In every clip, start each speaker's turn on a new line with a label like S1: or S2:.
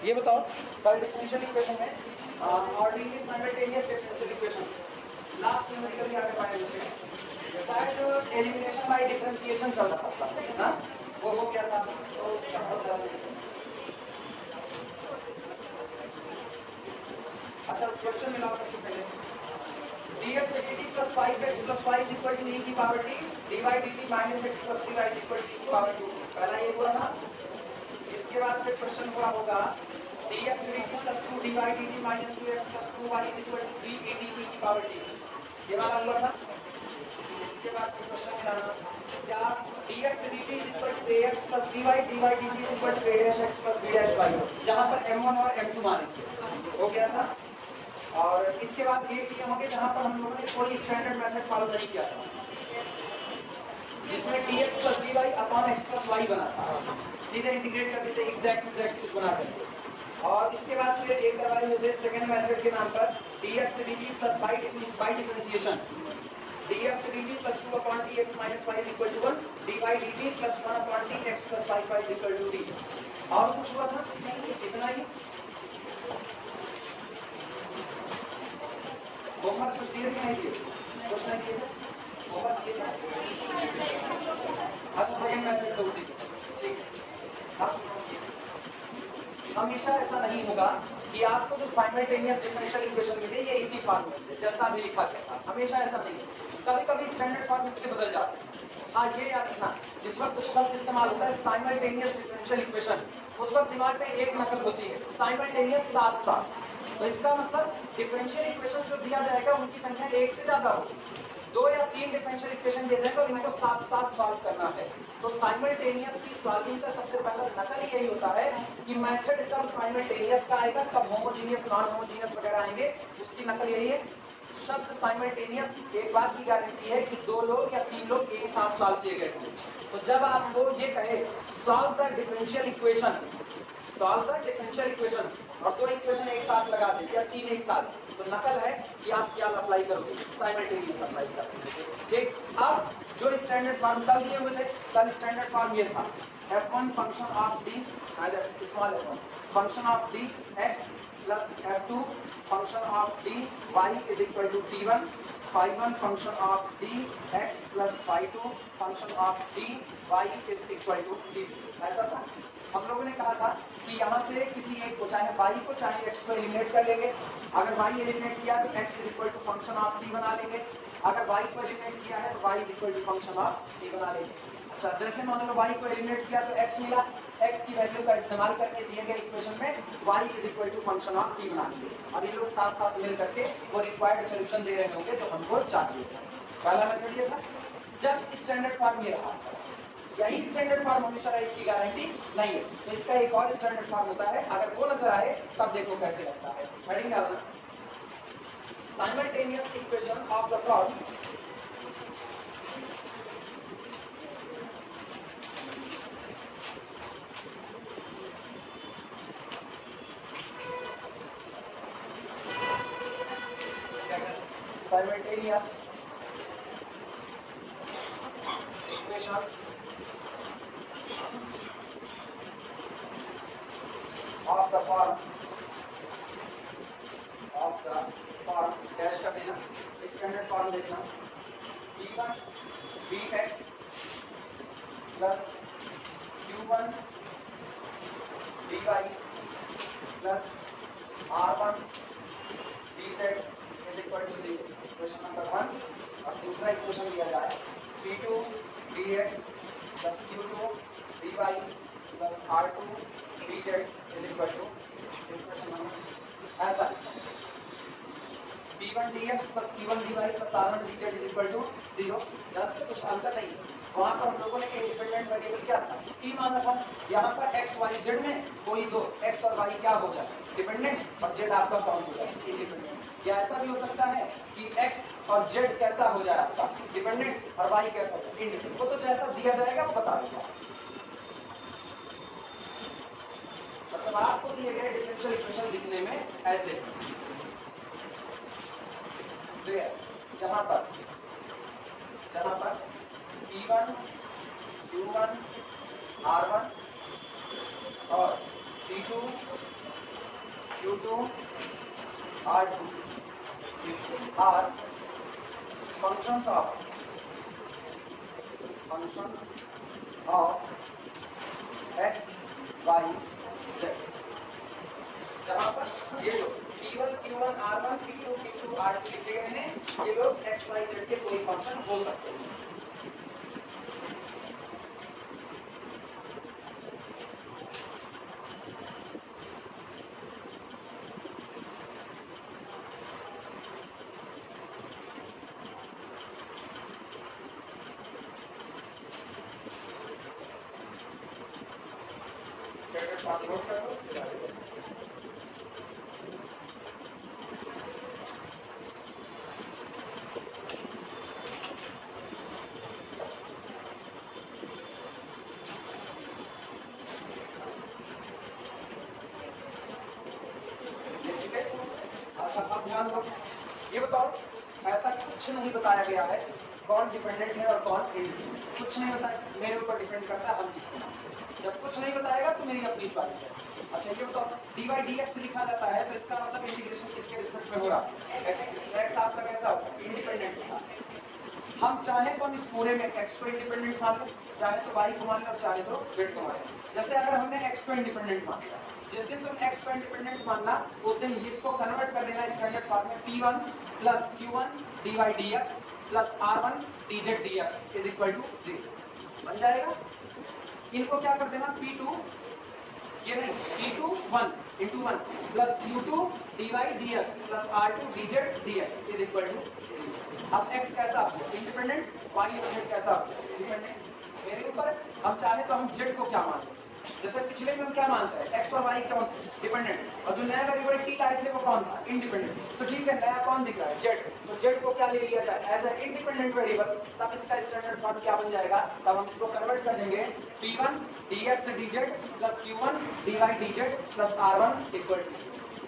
S1: ये बताओ पर डिफरेंशियल इक्वेशन में ordinary simultaneous differential equation last numerical आगे पाए होंगे, शायद एलिमिनेशन बाय डिफरेंशिएशन चल रहा था ना, वो हो गया था। तो अच्छा क्वेश्चन मिला सबसे पहले dx dt plus 5x plus y is equal to e की power t dy dt minus x plus 3y is equal to e की पावर 2। पहला ये हुआ था। इसके बाद फिर क्वेश्चन हुआ होगा dx dt plus 2 dy dt minus 2x plus 2y is equal to 3 e dt की पावर t, ये वाला हुआ था। इसके बाद फिर क्वेश्चन मिला क्या dx dt is equal to ax plus by dy dt is equal to a dash x plus b dash y, जहाँ पर m1 और m2 माने हो गया था। और इसके बाद ये टी होंगे जहां पर हम लोगों ने कोई स्टैंडर्ड मेथड फॉलो नहीं किया था, जिसमें dx plus dy upon x plus y बना था, सीधे इंटीग्रेट कर देते एग्जैक्ट कुछ बना करके। और इसके बाद फिर एक करवाए हुए थे सेकंड मेथड के नाम पर dx dt plus by differentiation dx dt plus 2 upon dx minus y is equal to 1 dy dt plus 1 upon dx plus 5y is equal to d। और कुछ हुआ था? इतना ही। होमवर्क कुछ दिए नहीं दिए? कुछ नहीं दिए थे? होमवर्क दिए थे? अच्छा सेकंड मेथड से उसी ठीक है। हमेशा ऐसा नहीं होगा कि आपको जो साइमल्टेनियस डिफरेंशियल इक्वेशन मिले ये इसी फॉर्म में जैसा भी लिखा गया था, हमेशा ऐसा नहीं है। कभी कभी स्टैंडर्ड फॉर्म इसके बदल जाते हैं। हाँ ये याद रखना, जिस वक्त शब्द इस्तेमाल होता है साइमल्टेनियस डिफरेंशियल इक्वेशन, उस वक्त दिमाग में एक नकल होती है, साइमल्टेनियस साथ साथ। तो इसका मतलब डिफरेंशियल इक्वेशन जो दिया जाएगा उनकी संख्या एक से ज्यादा होगी, 2 या 3 डिफरेंशियल इक्वेशन दे देंगे और इनको साथ साथ सॉल्व करना है। तो साइमल्टेनियस की सॉल्विंग का सबसे पहला नकल यही होता है कि मेथड कब साइमल्टेनियस का आएगा, कब होमोजीनियस नॉन होमोजीनियस वगैरह आएंगे, उसकी नकल यही है। शब्द साइमल्टेनियस एक बात की गारंटी है कि 2 लोग या 3 लोग एक साथ सॉल्व किए गए होंगे। तो जब आपको ये कहे solve the differential equation, solve the differential equation और 2 इक्वेशन एक साथ लगा दें या 3 एक साथ, तो नकल है कि आप क्या अप्लाई करोगे, साइमल्टेनियस अप्लाई करोगे। ठीक, अब जो स्टैंडर्ड फॉर्म कल दिए हुए थे, कल स्टैंडर्ड फॉर्म ये था f1 function of d small f1 function of d x plus f2 function of d y is equal to t1 phi1 function of d x plus phi2 function of d y is equal to t2। ऐसा था। हम लोगों ने कहा था कि यहाँ से किसी एक को चाहे y को चाहे x को एलिमिनेट कर लेंगे। अगर y एलिमिनेट किया तो x is equal to function of t बना लेंगे, अगर y को एलिमिनेट किया है तो y is equal to function of t बना लेंगे। अच्छा जैसे मान लो y को एलिमिनेट किया तो x मिला, x की वैल्यू का इस्तेमाल करके दिए गए इक्वेशन में y is equal to function of t बना लेंगे। और ये लोग साथ साथ मिल करके वो रिक्वायर्ड सॉल्यूशन दे रहे होंगे जो हमको चाहिए। पहला मेथड ये था। जब स्टैंडर्ड फॉर्म ये रहा, यही स्टैंडर्ड फॉर्म हमेशा रहे इसकी गारंटी नहीं है, तो इसका एक और स्टैंडर्ड फॉर्म होता है। अगर वो नजर आए तब देखो कैसे लगता है। हेडिंग डालना simultaneous equation of the form simultaneous equations of the form dash कर देना, स्टैंडर्ड फॉर्म देखना b1 bx plus q1 dy plus r1 dz is equal to 0। Equation number 1। और दूसरा इक्वेशन लिया जाए p2 dx plus q2 dy plus r2 dz is equal to equation number ऐसा p1 dx plus q1 dy plus r1 dz is equal to 0। यहाँ पे कुछ अंतर नहीं है। वहाँ पर हम लोगों ने इंडिपेंडेंट वेरिएबल क्या था, t माना था। यहाँ पर x y z में कोई दो x और y क्या हो जाए डिपेंडेंट और z आपका कौन हो जाए इंडिपेंडेंट। या ऐसा भी हो सकता है कि x और z कैसा हो जाए आपका डिपेंडेंट और y कैसा हो जाए इंडिपेंडेंट। वो तो जैसा दिया जाएगा वो बता दूंगा। मतलब आपको दिए गए डिफरेंशियल इक्वेशन लिखने में ऐसे जहां पर p1 q1 r1 और p2 Q2 R2 are functions of x, y, z। जहाँ पर ये लोग P1 Q1 R1 P2 Q2 R2 लिखे गए हैं, ये लोग x, y, z के कोई फंक्शन हो सकते हैं। अब ध्यान दो, ये बताओ ऐसा कुछ नहीं बताया गया है कौन डिपेंडेंट है और कौन इंडिपेंडेंट, कुछ नहीं बताया, मेरे ऊपर डिपेंड करता है हम किसको मानते। जब कुछ नहीं बताएगा तो मेरी अपनी चॉइस है। अच्छा ये बताओ dy dx लिखा जाता है तो इसका मतलब इंटीग्रेशन किसके रिस्पेक्ट में हो रहा है, x आपका कैसा होगा, इंडिपेंडेंट होगा। हम चाहे तो हम इस पूरे में x को इंडिपेंडेंट मान लो, चाहे तो y को मान लो और चाहे तो z को मान लो। जैसे अगर हमने x को इंडिपेंडेंट मान लिया, जिस दिन तुम x को इंडिपेंडेंट मानना उस दिन इसको कन्वर्ट कर देना स्टैंडर्ड फॉर्म में P1 plus Q1 dy dx plus R1 dz dx is equal to 0 बन जाएगा। इनको क्या कर देना P2 ये नहीं P2 1 into 1 plus Q2 dy dx plus R2 dz dx is equal to 0। अब x कैसा इंडिपेंडेंट, y और z कैसा डिपेंडेंट, मेरे ऊपर। हम चाहे तो हम z को क्या मान लें, जैसे पिछले में हम क्या मानते हैं x और y कौन डिपेंडेंट, और जो नया वेरिएबल t लाए थे वो कौन था, इंडिपेंडेंट। तो ठीक है नया कौन दिख रहा है z, तो z को क्या ले लिया जाए एज ए इंडिपेंडेंट वेरिएबल, तब इसका स्टैंडर्ड फॉर्म क्या बन जाएगा, तब हम इसको कन्वर्ट कर देंगे p1 dx dz plus q1 dy dz plus r1 equal to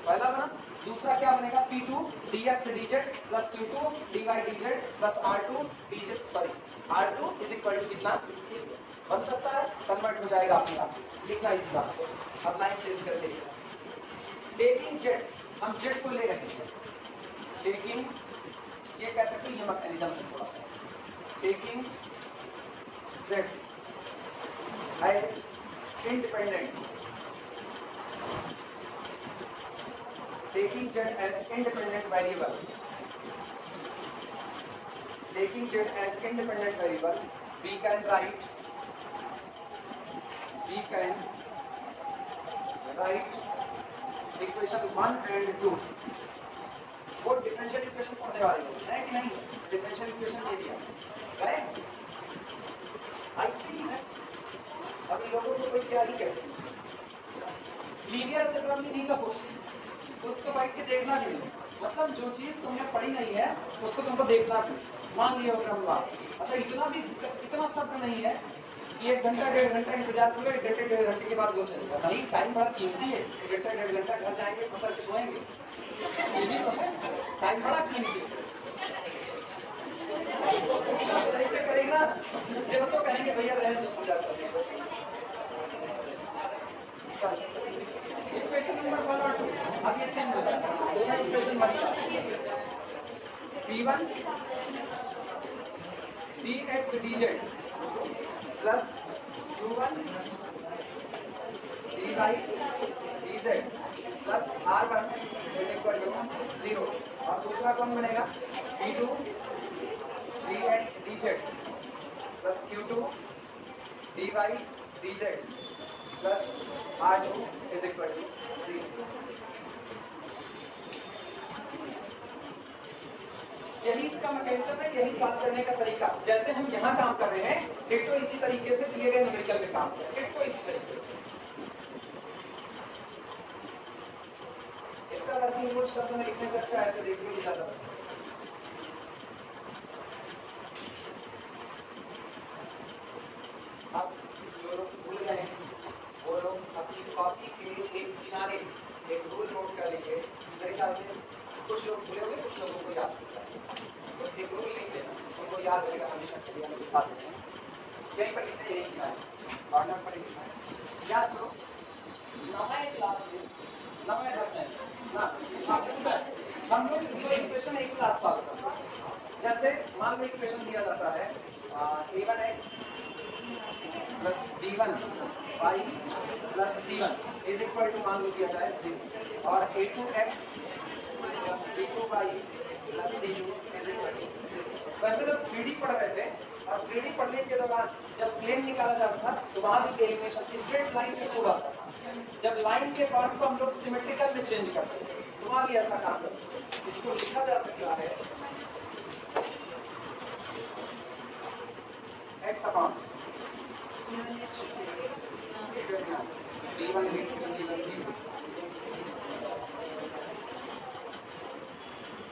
S1: पहला बना। दूसरा क्या बनेगा p2 dx dz plus q2 dy dz plus r2 dz sorry r2 is equal to कितना बन सकता है, कन्वर्ट हो जाएगा अपने आप। लिखना इस बात को, अब लाइन चेंज करके लिखना। टेकिंग जेड, हम जेड को ले रहे हैं, टेकिंग ये कह सकते हैं, ये मैकेनिज्म है थोड़ा सा, taking z as independent, taking z as independent variable, taking z as independent variable we can write equation 1 and 2। वो डिफरेंशियल इक्वेशन पढ़ने वाले है कि नहीं, डिफरेंशियल इक्वेशन दे दिया है, ऐसे ही है। अभी लोगों को कोई क्या ही कहते हैं लीनियर अलजेब्रा में नहीं का क्वेश्चन, उसको बैठ के देखना भी नहीं, मतलब जो चीज तुमने पढ़ी नहीं है उसको तुमको देखना भी, मान लिया होगा हम बात। अच्छा इतना सब्र नहीं है कि 1 घंटा 1.5 घंटा इंतजार करो, 1 घंटे 1.5 घंटे के बाद वो चलेगा नहीं, टाइम बड़ा कीमती है, 1 घंटा 1.5 घंटा घर जाएंगे पसर के सोएंगे, ये भी तो है, टाइम बड़ा कीमती है। ऐसे करेगा जब तो कहेंगे भैया रहने दो पूजा करने को। इक्वेशन नंबर 1 और 2 अब ये चेंज हो जाएगा, दोनों इक्वेशन बन गया P1 dx dz plus q1 dy dz plus r1 is equal to 0। और दूसरा कौन बनेगा p2 dx dz plus q2 dy dz plus r2 is equal to 0। यही इसका मैकेनिज्म है, यही सॉल्व करने का तरीका। जैसे हम यहाँ काम कर रहे हैं डिट्टो इसी तरीके से दिए गए न्यूमेरिकल में काम करें, डिट्टो इसी तरीके से। इसका वर्किंग रूल शब्द में लिखने से अच्छा ऐसे देखने की ज्यादा अब जो लोग भूल गए हैं वो लोग अपनी कॉपी के एक किनारे एक रूल नोट कर लेंगे, मेरे ख्याल से कुछ लोग भूले होंगे, कुछ लोगों को याद तो एक रूल लिख लेना, उनको याद रहेगा हमेशा के लिए। हम लिखा देते हैं यहीं पर लिखते यही किनारे कॉर्नर पर लिखना है, याद करो 9वीं क्लास में 9 है 10 है ना। हम लोग दो इक्वेशन एक साथ सॉल्व करते हैं। जैसे मान लो इक्वेशन दिया जाता है a1x plus b1 y plus c1 is equal to मान लो दिया जाए 0 और a2x plus b2y plus c2 is equal to 0। वैसे जब 3D पढ़ रहे थे और 3D पढ़ने के दौरान जब प्लेन निकाला जाता था तो वहां भी एलिमिनेशन स्ट्रेट लाइन पे पूरा आता था। जब लाइन के फॉर्म को हम लोग सिमेट्रिकल में चेंज करते थे तो वहां भी ऐसा काम करते थे। इसको लिखा जा सकता है x upon b1 b2 c1 c2।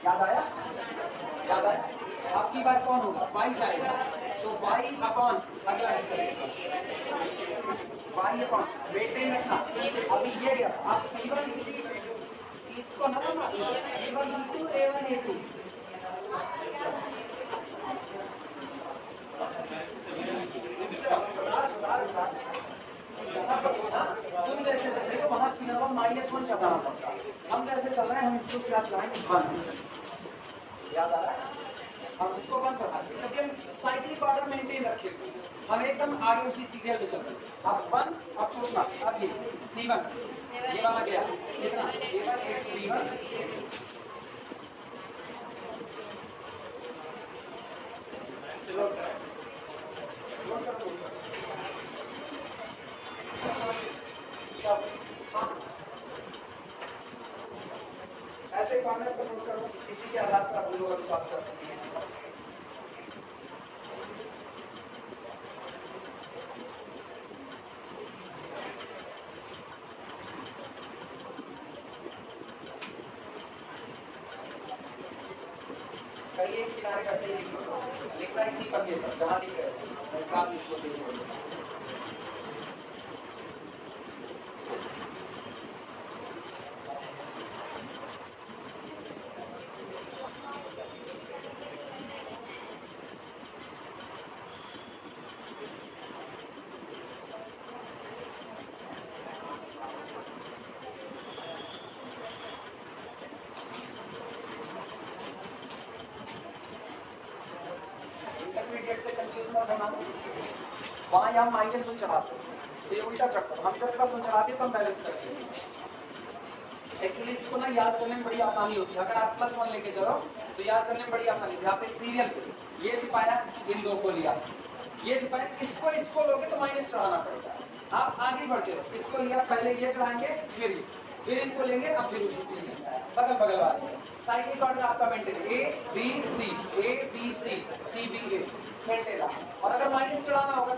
S1: याद आया? याद आया? आपकी बार कौन होगा? y जाएगा तो y अपॉन अगला हिस्सा y अपॉन बेटे में था अभी ये गया आप c1 इसको ना c1 c2 a1 a2 तुम जैसे चल रहे हो वहां की नंबर -1 चलाना पड़ता। हम जैसे चल रहे हैं हम इसको क्या चलाएंगे 1। याद आ रहा है? हम इसको 1 चलाएंगे क्योंकि हम साइक्लिक ऑर्डर मेंटेन रखे हम एकदम आगे उसी सीरियल में चल रहे हैं। अब 1 अब सोचना अब ये c1 ये वाला गया कितना a1 a2 b1 ऐसे कॉर्नर पर नोट करो इसी के आधार पर हम लोग सॉल्व करते हैं। कहीं एक किनारे का सही लिखना इसी पर जहाँ लिख रहे हैं काम लिखो से कंफ्यूज मत होना। वहाँ यहाँ -1 चढ़ाते तो ये उल्टा चढ़ता हम इधर +1 चढ़ाते तो हम बैलेंस करते हैं। एक्चुअली इसको ना याद करने में बड़ी आसानी होती है। अगर आप +1 लेके चलो तो याद करने में बड़ी आसानी है। आप एक सीरियल पे ये छिपाया इन दो को लिया ये छिपाया इसको लोगे तो माइनस चढ़ाना पड़ेगा। आप आगे बढ़ते रहो इसको लिया पहले ये चढ़ाएंगे फिर इनको लेंगे अब फिर उसी सीरियल बगल बगल वाले साइक्लिक ऑर्डर आपका maintain A B C C B A maintain. और अगर माइनस चढ़ाना होगा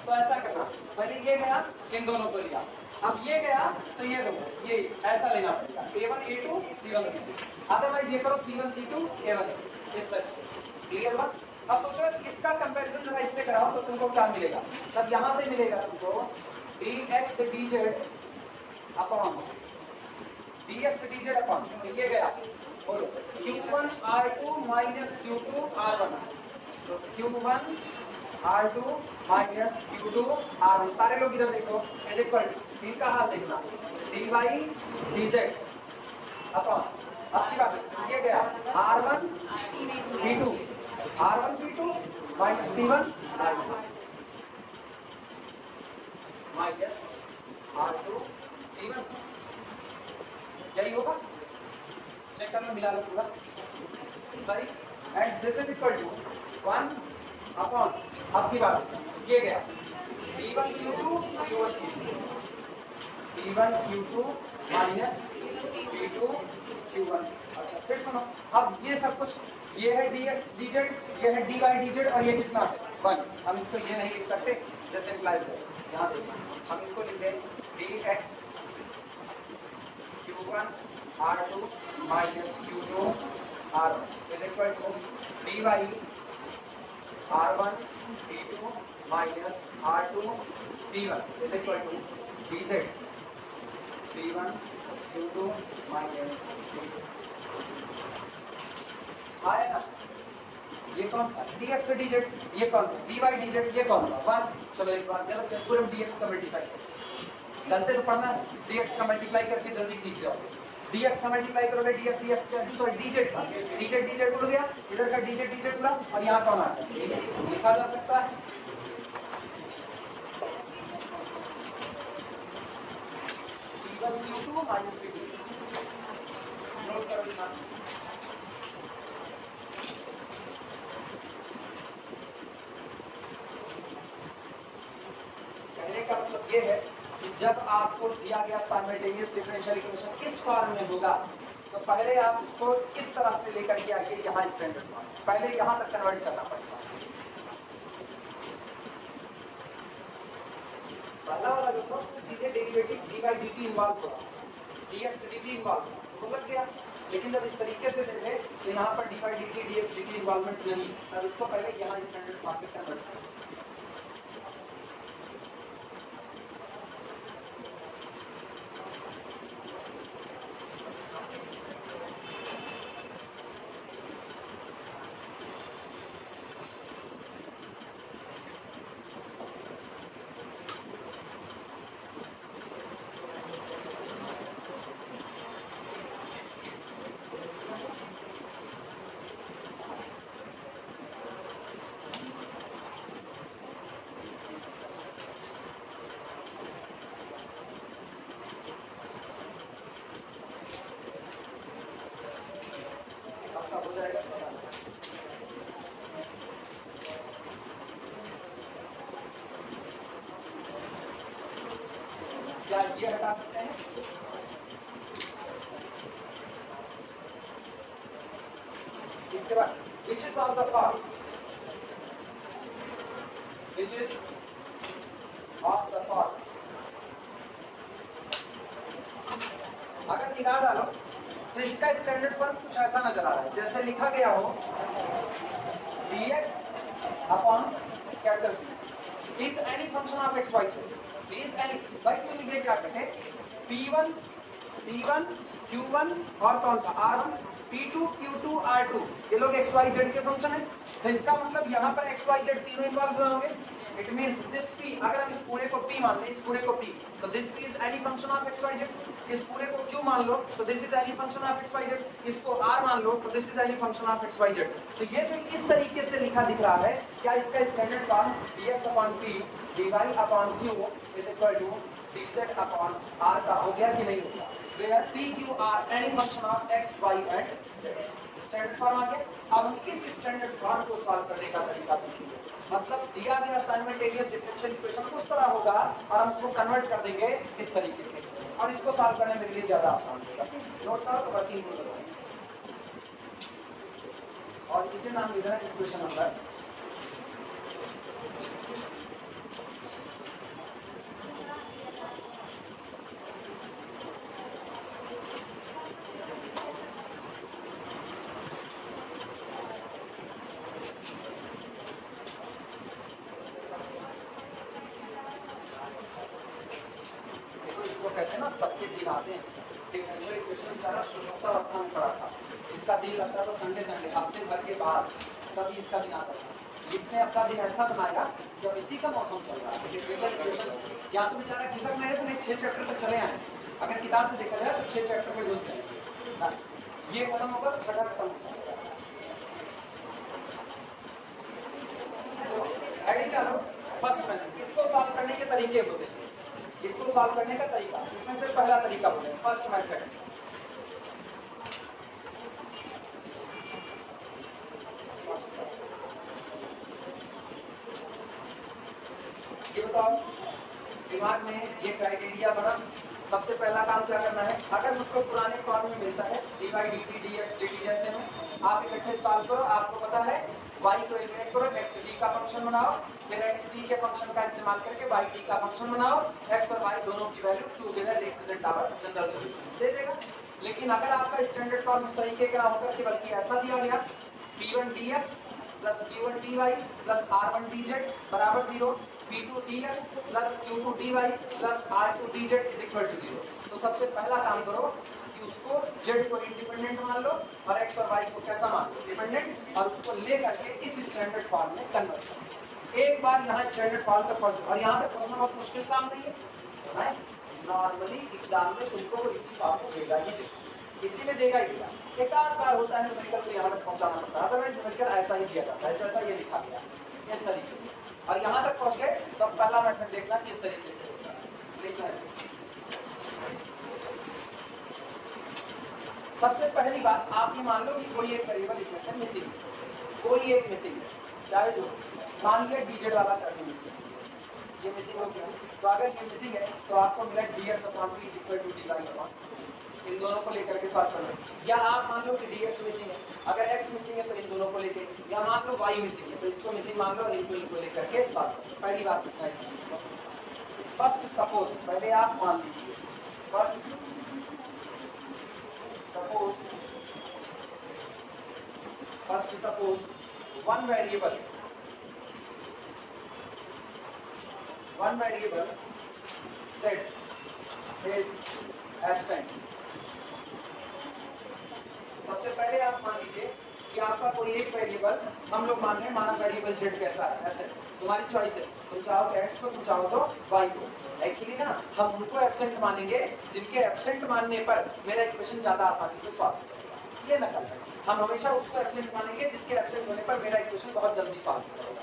S1: तो ऐसा करना पहले ये गया इन दोनों को लिया अब ये गया तो ये दो ये ऐसा लेना पड़ेगा A1 A2 C1 C2 otherwise ये करो C1 C2 A1 इस तरीके से। क्लियर बात? अब सोचो इसका कंपैरिजन जरा इससे कराओ तो तुमको क्या मिलेगा। तब यहाँ से मिलेगा तुमको dx dz upon dx dz upon ये गया बोलो q1 r2 minus q2 r1 तो q1 r2 minus q2 r1 सारे लोग इधर देखो इज इक्वल टू इनका हाल देखना dy dz अपॉन आपकी बात ये गया r1 b2 minus t1 r2 minus r2 t1 यही होगा। चेक करना मिला लो पूरा सही and this is equal to 1 upon आपकी बात ये गया d1 q2 q1 q2 d1 q2 minus d2 q1। अच्छा फिर सुनो अब ये सब कुछ ये है dx dz ये है dy dz और ये कितना है 1। हम इसको ये नहीं लिख सकते जैसे इम्प्लाइज है यहाँ देखना हम इसको लिख दें dx q1 r2 minus q2 r1 is equal to dy r1 d2 minus r2 d1 is equal to dz d1 q2 minus d2 आया ना। ये कौन था dx से dz ये कौन था dy dz ये कौन था 1। चलो एक बार गलत पूरे dx का मल्टीप्लाई करते तो पढ़ना है, dx का मल्टीप्लाई करके जल्दी सीख जाओगे। dx का मल्टीप्लाई करोगे dx का, सॉरी dz का, dz उड़ गया, इधर का dz उड़ा, और यहाँ कौन आता है, लिखा जा सकता है P1 Q2 minus P2। Note करो लिखा। कहने का मतलब ये है कि जब आपको दिया गया साइमल्टेनियस डिफरेंशियल इक्वेशन इस फॉर्म में होगा तो पहले आप उसको इस तरह से लेकर के आइए, यहाँ स्टैंडर्ड फॉर्म, पहले यहाँ तक कन्वर्ट करना पड़ेगा। पहला वाला जो था उसमें सीधे derivative D by D T involve हुआ, D X D T involve हुआ, तो लग गया। लेकिन जब इस तरीके से देखे तो यहाँ पर D by D T D X D T involvement नहीं, तब इसको पहले यहाँ स्टैंडर्ड फॉर्म में कन्वर्ट करें। हो जाएगा क्या ये हटा सकते हैं? इसके बाद which is of the form, which is of the form, अगर निकाल डालो तो इसका स्टैंडर्ड फॉर्म कुछ ऐसा नजर आ रहा है, जैसे लिखा गया हो dx upon capital P is any function of x Y z, is any, भाई तुम ये क्या कहे P1 P1 Q1 और कौन था R1 P2 Q2 R2, ये लोग एक्स वाई जेड के फंक्शन है, तो इसका मतलब यहाँ पर एक्स वाई जेड तीनों इन्वॉल्व होंगे। इट मींस दिस P, अगर हम इस पूरे को P मान लें, इस पूरे को P, तो this P is any function of x Y z. इस पूरे को Q मान लो तो this is any function of x Y z, इसको R मान लो तो this is any function of x Y z. तो ये जो इस तरीके से लिखा दिख रहा है, क्या इसका standard form dx upon P dy upon Q is equal to dz upon R का हो गया कि नहीं होगा, where P Q R any function of x y and z। Standard form आ गया। अब हम इस स्टैंडर्ड फॉर्म को सॉल्व करने का तरीका सीखेंगे, मतलब दिया गया साइमल्टेनियस डिफरेंशियल इक्वेशन उस तरह होगा और हम उसको कन्वर्ट कर देंगे इस तरीके से, और इसको सॉल्व करने मेरे लिए ज्यादा आसान होगा। नोट करो तो वर्किंग को लगाओ, और इसे नाम देना है इक्वेशन नंबर। कहते हैं ना सबके दिन आते हैं, डिफरेंशियल इक्वेशन बेचारा सुषुप्तावस्था में पड़ा था, इसका दिन लगता था संडे संडे हफ्ते भर के बाद, तभी इसका दिन आता था। इसने अपना दिन ऐसा बनाया कि अब इसी का मौसम चल रहा है डिफरेंशियल इक्वेशन, या तो बेचारा खिसक नहीं तो नहीं 6 चैप्टर तक चले आए, अगर किताब से देखा जाए तो 6 चैप्टर में घुस गए, ये खत्म होगा तो छठा खत्म होगा। एडिट करो फर्स्ट मेथड, इसको सॉल्व करने के तरीके होते हैं, इसको सॉल्व करने का तरीका, इसमें से पहला तरीका बोले फर्स्ट मेथड। ये बताओ दिमाग में ये क्राइटेरिया बना, सबसे पहला काम क्या करना है, अगर मुझको पुराने फॉर्म में मिलता है dy dt dx dt जैसे में, आप इकट्ठे सॉल्व करो, आपको पता है y को एलिमिनेट करो, x t का फंक्शन बनाओ, फिर x t के फंक्शन का इस्तेमाल करके y t का फंक्शन बनाओ, x और y दोनों की value together represent our general solution दे देगा। लेकिन अगर आपका स्टैंडर्ड फॉर्म इस तरीके का होकर के बल्कि ऐसा दिया गया p1 dx plus q1 dy plus r1 dz बराबर 0, p2 dx plus q2 dy plus r2 dz is equal to 0, तो सबसे पहला काम करो कि उसको z को इंडिपेंडेंट मान लो और x और y को कैसा मान लो डिपेंडेंट, और उसको ले करके इस स्टैंडर्ड फॉर्म में कन्वर्ट करो। एक बार यहाँ स्टैंडर्ड फॉर्म तक पहुँचो, और यहाँ तक पहुँचना बहुत मुश्किल काम नहीं है, नॉर्मली एग्जाम में तुमको वो इसी फॉर्म को देगा ही देगा, इसी में देगा ही देगा। एक आध बार होता है न्यूमेरिकल तो यहाँ तक पहुँचाना पड़ता है, अदरवाइज न्यूमेरिकल ऐसा ही दिया जाता है जैसा ये लिखा गया इस तरीके से। और यहाँ तक पहुँच गए तो पहला मेथड देखना किस तरीके से होता है, लिखना है। सबसे पहली बात आप ये मान लो कि कोई एक वेरिएबल इसमें से मिसिंग है, कोई एक मिसिंग है, चाहे जो मान लिया डीजेड वाला करके मिसिंग, ये मिसिंग हो गया। तो अगर ये मिसिंग है तो आपको मिला dx upon p is equal to dy upon, इन दोनों को लेकर के सॉल्व करना। या आप मान लो कि dx मिसिंग है, अगर x मिसिंग है तो इन दोनों को लेके, या मान लो y मिसिंग है तो इसको मिसिंग मान लो और इनको लेकर के सॉल्व करो। पहली बात लिखना है इस चीज को। फर्स्ट सपोज, पहले आप मान लीजिए, first suppose one variable z is absent। सबसे पहले आप मान लीजिए कि आपका कोई एक वेरिएबल, हम लोग मान रहे हैं, माना वेरिएबल z कैसा है, एब्सेंट। तुम्हारी चॉइस है, तुम चाहो तो x को, तुम चाहो तो y को। एक्चुअली ना हम उनको एब्सेंट मानेंगे जिनके एब्सेंट मानने पर मेरा इक्वेशन ज्यादा आसानी से सॉल्व हो जाएगा। ये नकल है, हम हमेशा उसको एब्सेंट मानेंगे जिसके एब्सेंट होने पर मेरा इक्वेशन बहुत जल्दी सॉल्व हो जाएगा।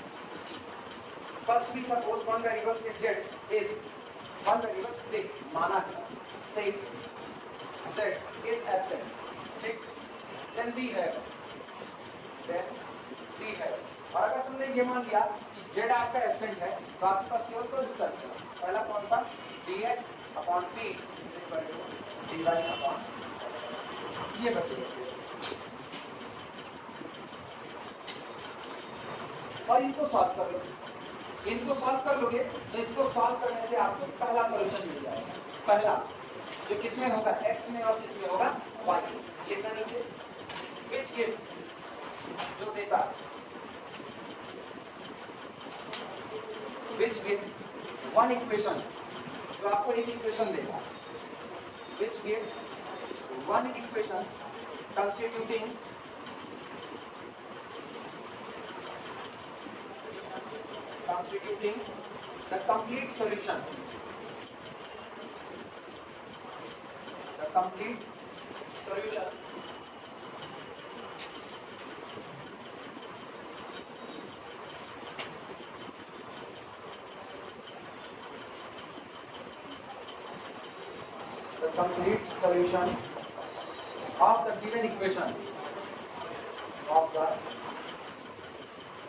S1: First we suppose one variable say z is, one variable से माना है, से z इज एब्सेंट, ठीक। देन we have, और अगर तुमने ये मान लिया कि z आपका एब्सेंट है तो आपके पास केवल दो स्ट्रक्चर, पहला कौन सा, dx upon p is equal to dy upon, ये बचेगा। और इनको सॉल्व कर लो, इनको सॉल्व कर लोगे तो इसको सॉल्व करने से आपको पहला सॉल्यूशन मिल जाएगा। पहला जो किसमें होगा, x में, और किसमें होगा, y। लिखना नीचे, विच गिव, जो देता, विच गिव वन इक्वेशन, जो आपको एक इक्वेशन देगा, which give one equation constituting the complete solution, the complete solution of the given equation, of the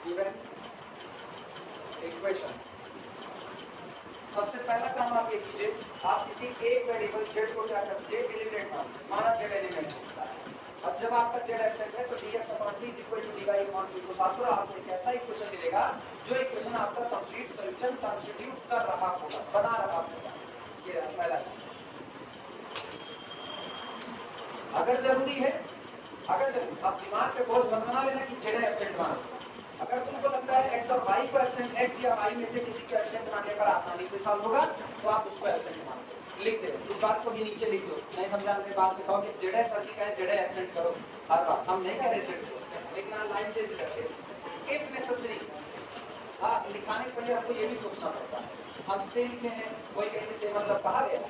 S1: given equation. सबसे पहला काम आप ये कीजिए, आप किसी एक वेरिएबल z को क्या करते हैं, एलिमिनेट माना z एलिमेंट होता है। अब जब आपका z एब्सेंट है तो dx upon p is equal to dy upon p को साथ करो, आपको एक ऐसा इक्वेशन मिलेगा जो इक्वेशन आपका कंप्लीट सॉल्यूशन कंस्टिट्यूट कर रहा होगा, बना रहा होगा। ये पहला। अगर जरूरी है, आप दिमाग पे बोझ मत बना लेना कि z एब्सेंट मानो। अगर तुमको लगता है x और y को एब्सेंट, x या y में से किसी को एब्सेंट मानने पर आसानी से सॉल्व होगा तो आप उसको एब्सेंट मान लो, लिख दो। इस बात को भी नीचे लिख दो, नहीं समझाने बात में कहो कि जेड सर जी कहे जेड एब्सेंट करो हर बार, हम नहीं कह रहे जेड को, लेकिन लाइन चेंज करके इफ नेसेसरी। हाँ, लिखाने के पहले आपको ये भी सोचना पड़ता है, हम से लिखे हैं, कोई कहीं से मतलब कहा गया,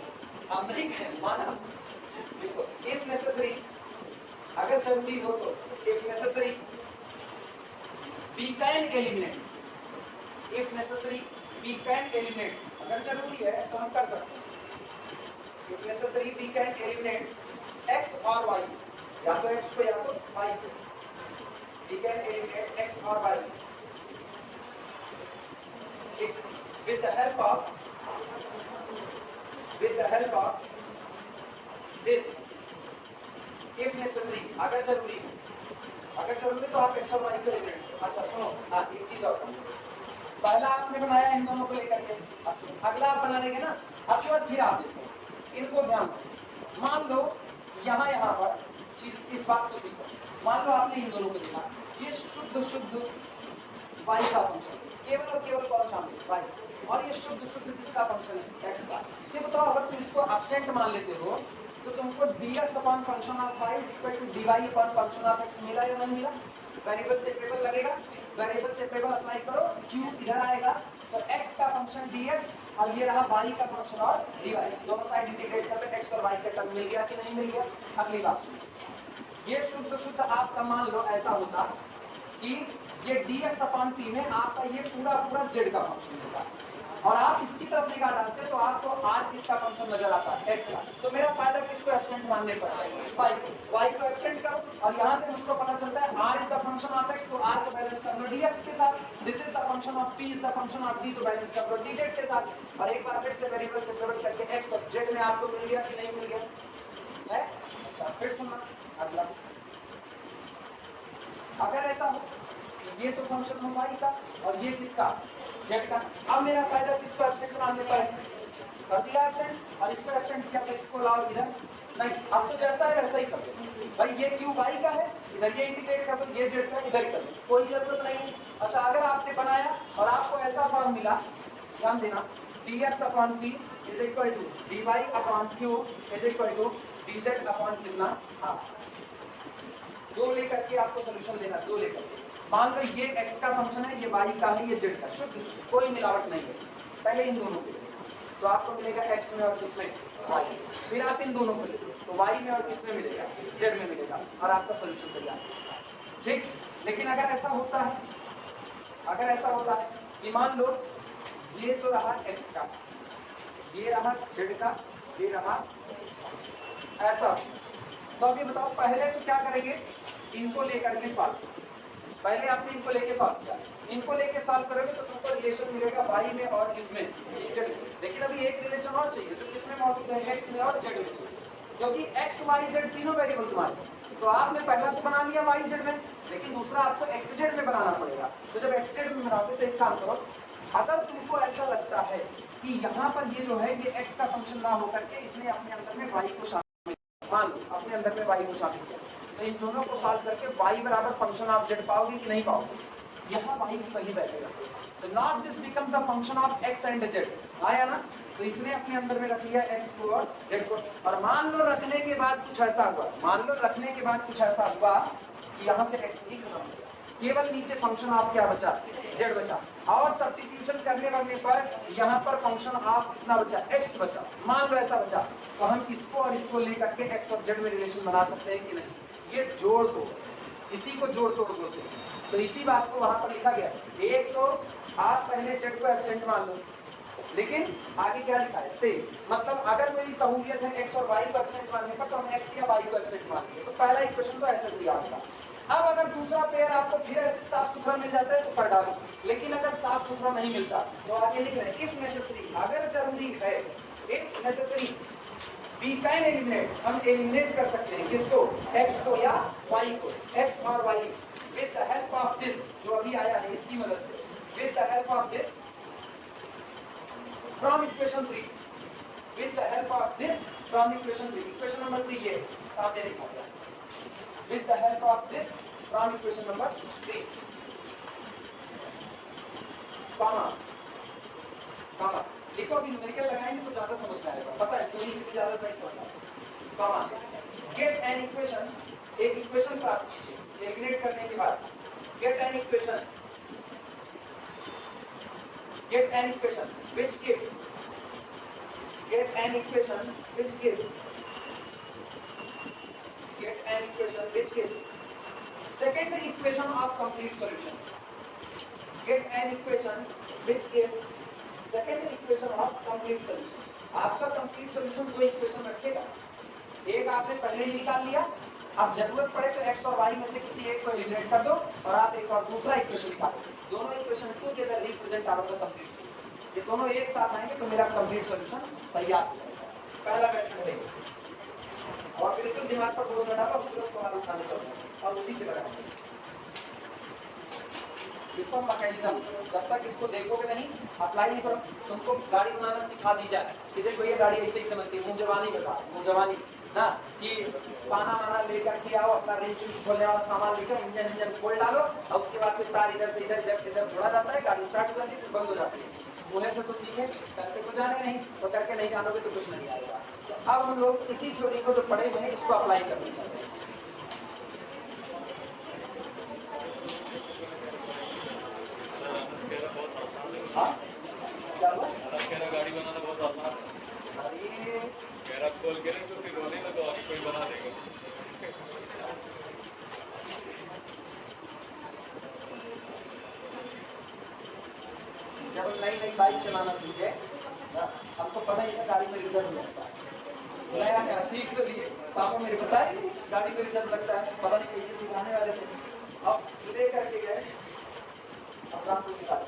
S1: हम नहीं कहें, माना। देखो इफ नेसेसरी, अगर जरूरी हो तो, if necessary we can eliminate, if necessary we can eliminate, अगर जरूरी है तो हम कर सकते हैं। if necessary we can eliminate x और y, या तो x को या तो y को, we can eliminate x और y with the help of this, if necessary, अगर जरूरी है, अगर जरूरी तो आप x और y को एलिमिनेट। अच्छा सुनो, हाँ एक चीज और, पहला आपने बनाया इन दोनों को लेकर के, अगला आप बना लेंगे ना, अब के बाद फिर आप देखो, इनको ध्यान दो। मान लो यहाँ पर चीज, इस बात को सीखो, मान लो आपने इन दोनों को देखा, ये शुद्ध y का फंक्शन, केवल और केवल कौन शामिल, y, और ये शुद्ध किसका फंक्शन है, x का। ये बताओ, अगर तुम इसको एब्सेंट मान लेते हो तो तुमको dx upon function of y is equal to dy upon function of x मिला या नहीं मिला। वेरिएबल सेपरेबल लगेगा, वेरिएबल सेपरेबल अप्लाई करो, q इधर आएगा, तो x का फंक्शन dx और ये रहा y का फंक्शन और dy, दोनों साइड इंटीग्रेट कर ले, x और y का टर्म मिल गया कि नहीं मिल गया। अगली बात सुनिए, ये शुद्ध आपका मान लो ऐसा होता कि ये dx/p में आपका ये पूरा z का फंक्शन होता और आप इसकी तरफ निगाह डालते तो आपको r किसका फंक्शन नजर आता है, x का। तो मेरा फायदा किसको एब्सेंट मानने पर है, y को एब्सेंट करो और यहाँ से मुझको पता चलता है r is the function of x, तो r को बैलेंस कर लो dx के साथ, this is the function of p is the function of d, तो बैलेंस कर लो dz के साथ। और एक बार फिर से वेरिएबल सेपरेट करके x और z में आपको मिल गया कि नहीं मिल गया है। अच्छा फिर सुनना अगला, अगर ऐसा हो ये तो फंक्शन हो y का और ये किसका, z का। अब मेरा फायदा किसको एब्सेंट मानने पर है, कर दिया एब्सेंट और इसको एब्सेंट किया तो इसको लाओ इधर, नहीं अब तो जैसा है वैसा ही कर दो भाई, ये क्यों y का है इधर ये इंटीग्रेट कर दो, ये z का इधर कर दो, कोई जरूरत नहीं है। अच्छा अगर आपने बनाया और आपको ऐसा फॉर्म मिला, ध्यान देना, dx/p is equal to dy/q is equal to dz/ कितना हाफ, दो लेकर के आपको सोल्यूशन लेना, दो लेकर के। मान लो ये x का फंक्शन है, ये y का है, ये z का, शुद्ध कोई मिलावट नहीं है, पहले इन दोनों के तो आपको मिलेगा x में और किसमें y, फिर आप इन दोनों को ले लो तो y में और किसमें मिलेगा, z में मिलेगा और आपका सोल्यूशन तैयार। ठीक, लेकिन अगर ऐसा होता है कि मान लो ये तो रहा x का, ये रहा z का, ये रहा ऐसा, तो अभी बताओ पहले तो क्या करेंगे, इनको लेकर के सॉल्व, पहले आपने इनको लेके सॉल्व किया, इनको लेके सॉल्व करोगे तो तुमको रिलेशन मिलेगा y में और किसमें, z में। लेकिन अभी एक रिलेशन और चाहिए जो किसमें मौजूद है, x में और z में, क्योंकि x y z तीनों वेरिएबल तुम्हारे, तो आपने पहला तो बना लिया y z में, लेकिन दूसरा आपको x z में बनाना पड़ेगा। तो जब x z में बनाओगे तो एक काम करो, अगर तुमको ऐसा लगता है कि यहाँ पर ये जो है ये x का फंक्शन ना होकर के इसने अपने अंदर में y को शामिल, मान लो अपने अंदर में y को शामिल किया, तो इन दोनों को सॉल्व करके y बराबर फंक्शन ऑफ z पाओगे कि नहीं पाओगे, यहाँ y की वही बैठेगा। तो not this become the function of x and z, आया ना, तो इसने अपने अंदर में रख लिया x को और z को। और मान लो रखने के बाद कुछ ऐसा हुआ कि यहाँ से x नहीं खत्म हो गया, केवल नीचे फंक्शन ऑफ क्या बचा, z बचा, और सब्स्टिट्यूशन करने लगने पर यहाँ पर फंक्शन ऑफ कितना बचा, x बचा। मान लो ऐसा बचा तो हम इसको और इसको लेकर के x और z में रिलेशन बना सकते हैं कि नहीं, ये जोड़ दो, इसी को जोड़ तोड़ बोलते हैं। तो इसी बात को वहां पर लिखा गया, एक तो आप पहले z को एब्सेंट मान लो, लेकिन आगे क्या लिखा है सेम, मतलब अगर मेरी सहूलियत है x और y को एब्सेंट मानने पर तो हम x या y को एब्सेंट मान लेंगे। तो पहला इक्वेशन तो ऐसे दिया होगा। अब अगर दूसरा पेयर आपको फिर ऐसे साफ सुथरा मिल जाता है तो कर डालो, लेकिन अगर साफ सुथरा नहीं मिलता तो आगे लिख रहे हैं इफ नेसेसरी, अगर जरूरी है, if necessary we can eliminate, हम एलिमिनेट कर सकते हैं किसको, x को या y को, x और y with the help of this, जो अभी आया है इसकी मदद से, with the help of this from equation 3, with the help of this from equation 3, equation number 3 ये सामने लिखा गया, with the help of this from equation number 3, comma comma लिखो, अभी न्यूमेरिकल लगाएंगे तो ज्यादा समझ में आएगा, पता है थ्योरी इतनी ज्यादा नहीं समझता। कॉमा गेट एन इक्वेशन, एक इक्वेशन प्राप्त कीजिए एलिमिनेट करने के बाद, get an equation which give, get an equation which give second equation of complete solution, get an equation which give second equation of complete solution। आपका complete solution दो equation रखेगा, एक आपने पहले ही निकाल लिया, अब जरूरत पड़े तो x और y में से किसी एक को एलिमिनेट कर दो और आप एक और दूसरा इक्वेशन निकालो, दोनों equation together represent our the complete solution. ये दोनों एक साथ आएंगे तो मेरा कंप्लीट सॉल्यूशन तैयार हो जाएगा। पहला मेथड है और बिल्कुल दिमाग पर बोझ लगा पूरा सवाल उठाने चलते और उसी से लगाएंगे। इसका मैकेनिज्म जब तक इसको देखोगे नहीं, अप्लाई नहीं करो, तुमको गाड़ी बनाना सिखा दी जाए कि देखो ये गाड़ी ऐसे ही समझती है, मुँह जवानी बता, मुँह जवानी ना, कि पाना वाना लेकर के आओ, अपना रेंच खोलने वाला सामान लेकर इंजन खोल डालो और उसके बाद फिर तार इधर से इधर जोड़ा जाता है, गाड़ी स्टार्ट हो जाती है, फिर बंद हो जाती है। मुँह से तो सीखे, करके तो जाने नहीं, तो करके नहीं जानोगे तो कुछ नहीं आएगा। अब हम लोग इसी थ्योरी को जो पढ़े हुए हैं इसको अप्लाई करना चाहते हैं। हाँ
S2: गाड़ी बनाना बहुत आसान है।
S1: अरे
S2: गैराज खोल के नहीं तो फिर रोने लगा और कोई बना देगा।
S1: जब हम नई नई बाइक चलाना सीखे, हमको पता ही था गाड़ी में रिजर्व लगता है। नया नया सीख तो लिए, पापा मेरे बताए नहीं गाड़ी में रिजर्व लगता है, पता नहीं कैसे सिखाने वाले थे। अब ले करके गए, अब रास्ते निकाल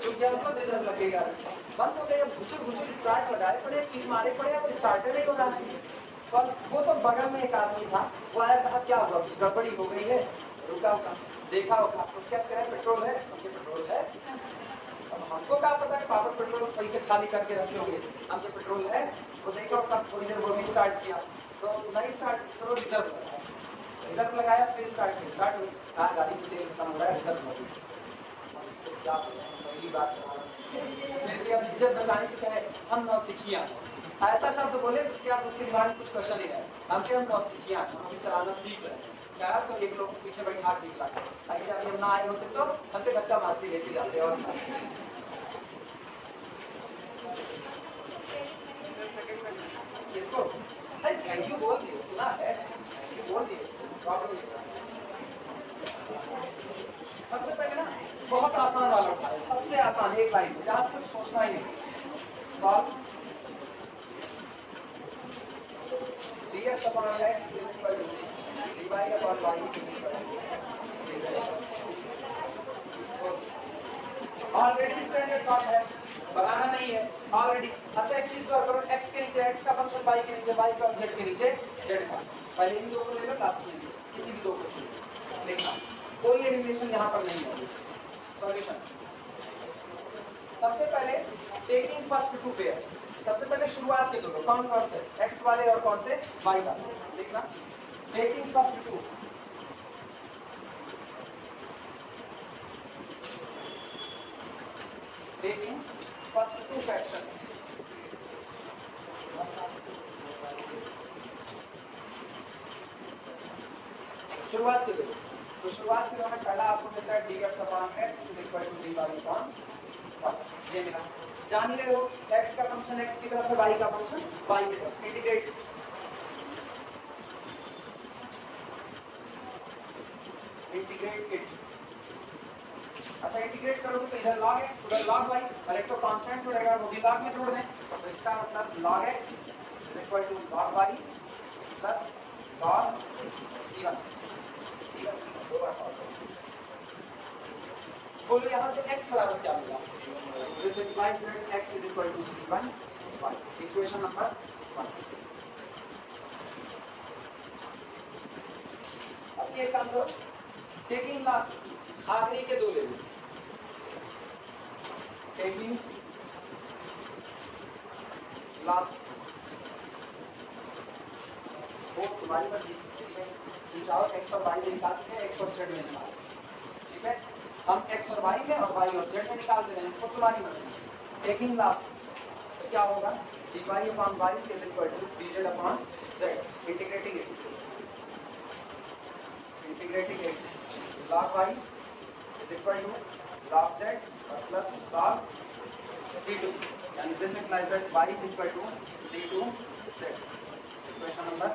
S1: चुप गया, मतलब रिजर्व लगेगा, बंद हो गई। अब घुचुर घुचुर स्टार्ट लगाए पड़े, किक मारे पड़े, अब स्टार्टर नहीं हो रहा है। पर वो तो बगल में एक आदमी था, वो आया, कहा क्या हुआ, कुछ गड़बड़ी हो गई है, रुका होगा, देखा होगा, उसके बाद कह रहे पेट्रोल है, उनके पेट्रोल है। अब हमको क्या पता है पापा पेट्रोल पैसे खाली करके रखे होंगे, हमके पेट्रोल है, वो देखा होगा, थोड़ी देर वो भी स्टार्ट किया, तो नहीं स्टार्ट, तो रिजर्व लगाया, फिर स्टार्ट किया, स्टार्ट हुई, कहा गाड़ी की तेल खत्म हो रहा है, रिजर्व लगी। क्या पहली बात चलाना, फिर भी अब इज्जत बचाने की कहे हम नौसिखिया, ऐसा शब्द बोले, उसके बाद उसके दिमाग में कुछ क्वेश्चन ही है, हमके हम नौसिखिया, हम अभी चलाना सीख रहे हैं क्या, तो एक लोग पीछे बैठा के निकला, ऐसे अभी हम ना आए होते तो हमके धक्का मारती लेके जाते। और किसको अरे थैंक यू बोल दिए, सुना है थैंक यू बोल दिए, प्रॉब्लम नहीं। सबसे पहले ना बहुत आसान वाला उठा है, सबसे आसान एक लाइन में, जहाँ कुछ सोचना ही नहीं, solve dx upon x is equal to dy upon y is equal to already standard form है, बनाना नहीं है ऑलरेडी। अच्छा एक चीज को करो, x के नीचे x का फंक्शन, y के नीचे y का, z के नीचे z का, पहले इन दो को ले लो, लास्ट में किसी भी दो को चुनो, देखना कोई एलिमिनेशन यहाँ पर नहीं है। सॉल्यूशन सबसे पहले टेकिंग फर्स्ट टू पेयर, सबसे पहले शुरुआत के दो, कौन कौन से, x वाले और कौन से y वाले, देखना taking first two, taking first two fraction, शुरुआत के दो, तो शुरुआत के दो में पहला आपको मिलता है dx upon x is equal to dy upon y, ये मिला। जान रहे हो x का फंक्शन x की तरफ है, y का फंक्शन y की तरफ, इंटीग्रेट इट। अच्छा इंटीग्रेट करोगे तो इधर log x उधर log y, और एक तो कांस्टेंट जुड़ेगा वो भी log में जोड़ दें, तो इसका मतलब log x is equal to log y प्लस log c1 दो बार सॉल्व करो, बोलो यहाँ से x बराबर क्या मिला, this implies that x is equal to c1 y, equation number 1। अब ये काम करो, टेकिंग लास्ट आखिरी के दो ले लो, टेकिंग लास्ट, वो तुम्हारी मर्जी, तुम चाहो x और y में निकाल चुके हैं, x और z में निकाल, ठीक है, हम x और y में और y और z में निकाल दे रहे हैं, वो तुम्हारी मर्जी। टेकिंग लास्ट तो क्या होगा, dy upon y is equal to dz upon z, integrating it log y is equal to log z plus log c2, यानी this implies that y is equal to c2 z, equation number.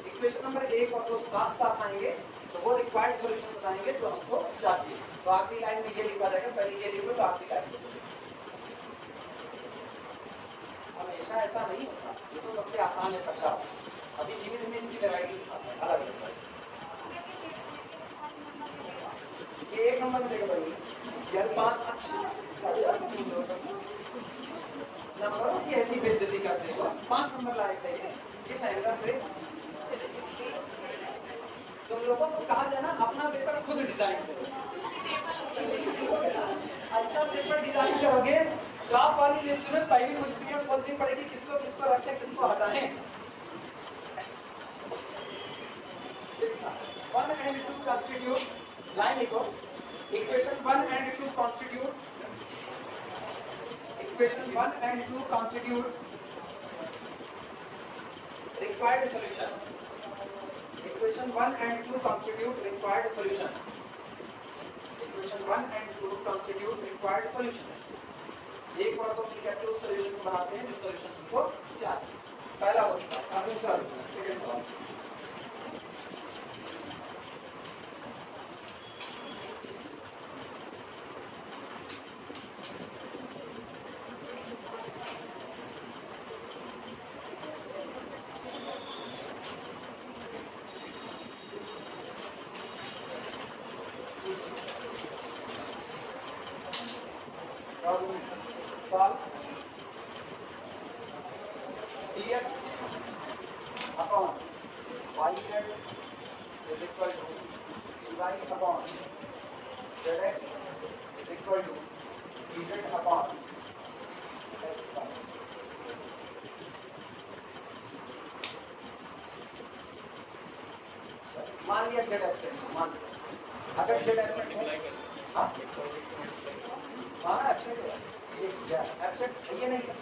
S1: Equation number 1 और 2 साथ साथ आएंगे तो वो required solution बताएंगे जो हमको चाहिए, तो आखिरी लाइन में ये लिखा जाएगा, पहले ये लिखो तो आखिरी लाइन में। हमेशा ऐसा नहीं होता, ये तो सबसे आसान है पक्का, अभी धीमे धीमे इसकी वैरायटी अलग अलग है। ये एक नंबर देखो भाई, यार 5 अच्छे नंबरों की ऐसी बेइज्जती करते हो, 5 नंबर लायक है ये, किस एंगल से? तुम लोगों को कहा जाए ना अपना पेपर खुद डिजाइन करो, ऐसा पेपर डिजाइन करोगे टॉप वाली लिस्ट में पहली पोजीशन में खोजनी पड़ेगी, किसको किसको रखें किसको हटाएं। 1 and 2 constitute, लाइन लिखो, equation 1 and 2 constitute, equation 1 and 2 constitute required solution, equation 1 and 2 constitute required solution, equation 1 and 2 constitute required solution. एक और दो की करके उस सॉल्यूशन को बनाते हैं जो सॉल्यूशन हमको चाहिए। पहला हो चुका है। अब दूसरा सेकंड सवाल। solve dx upon yz is equal to dy upon zx is equal to dz upon xy। मान लिया z एब्सेंट, मान लिया अगर z एब्सेंट है, हाँ हाँ एब्सेंट है, एब्सेंट ये नहीं है,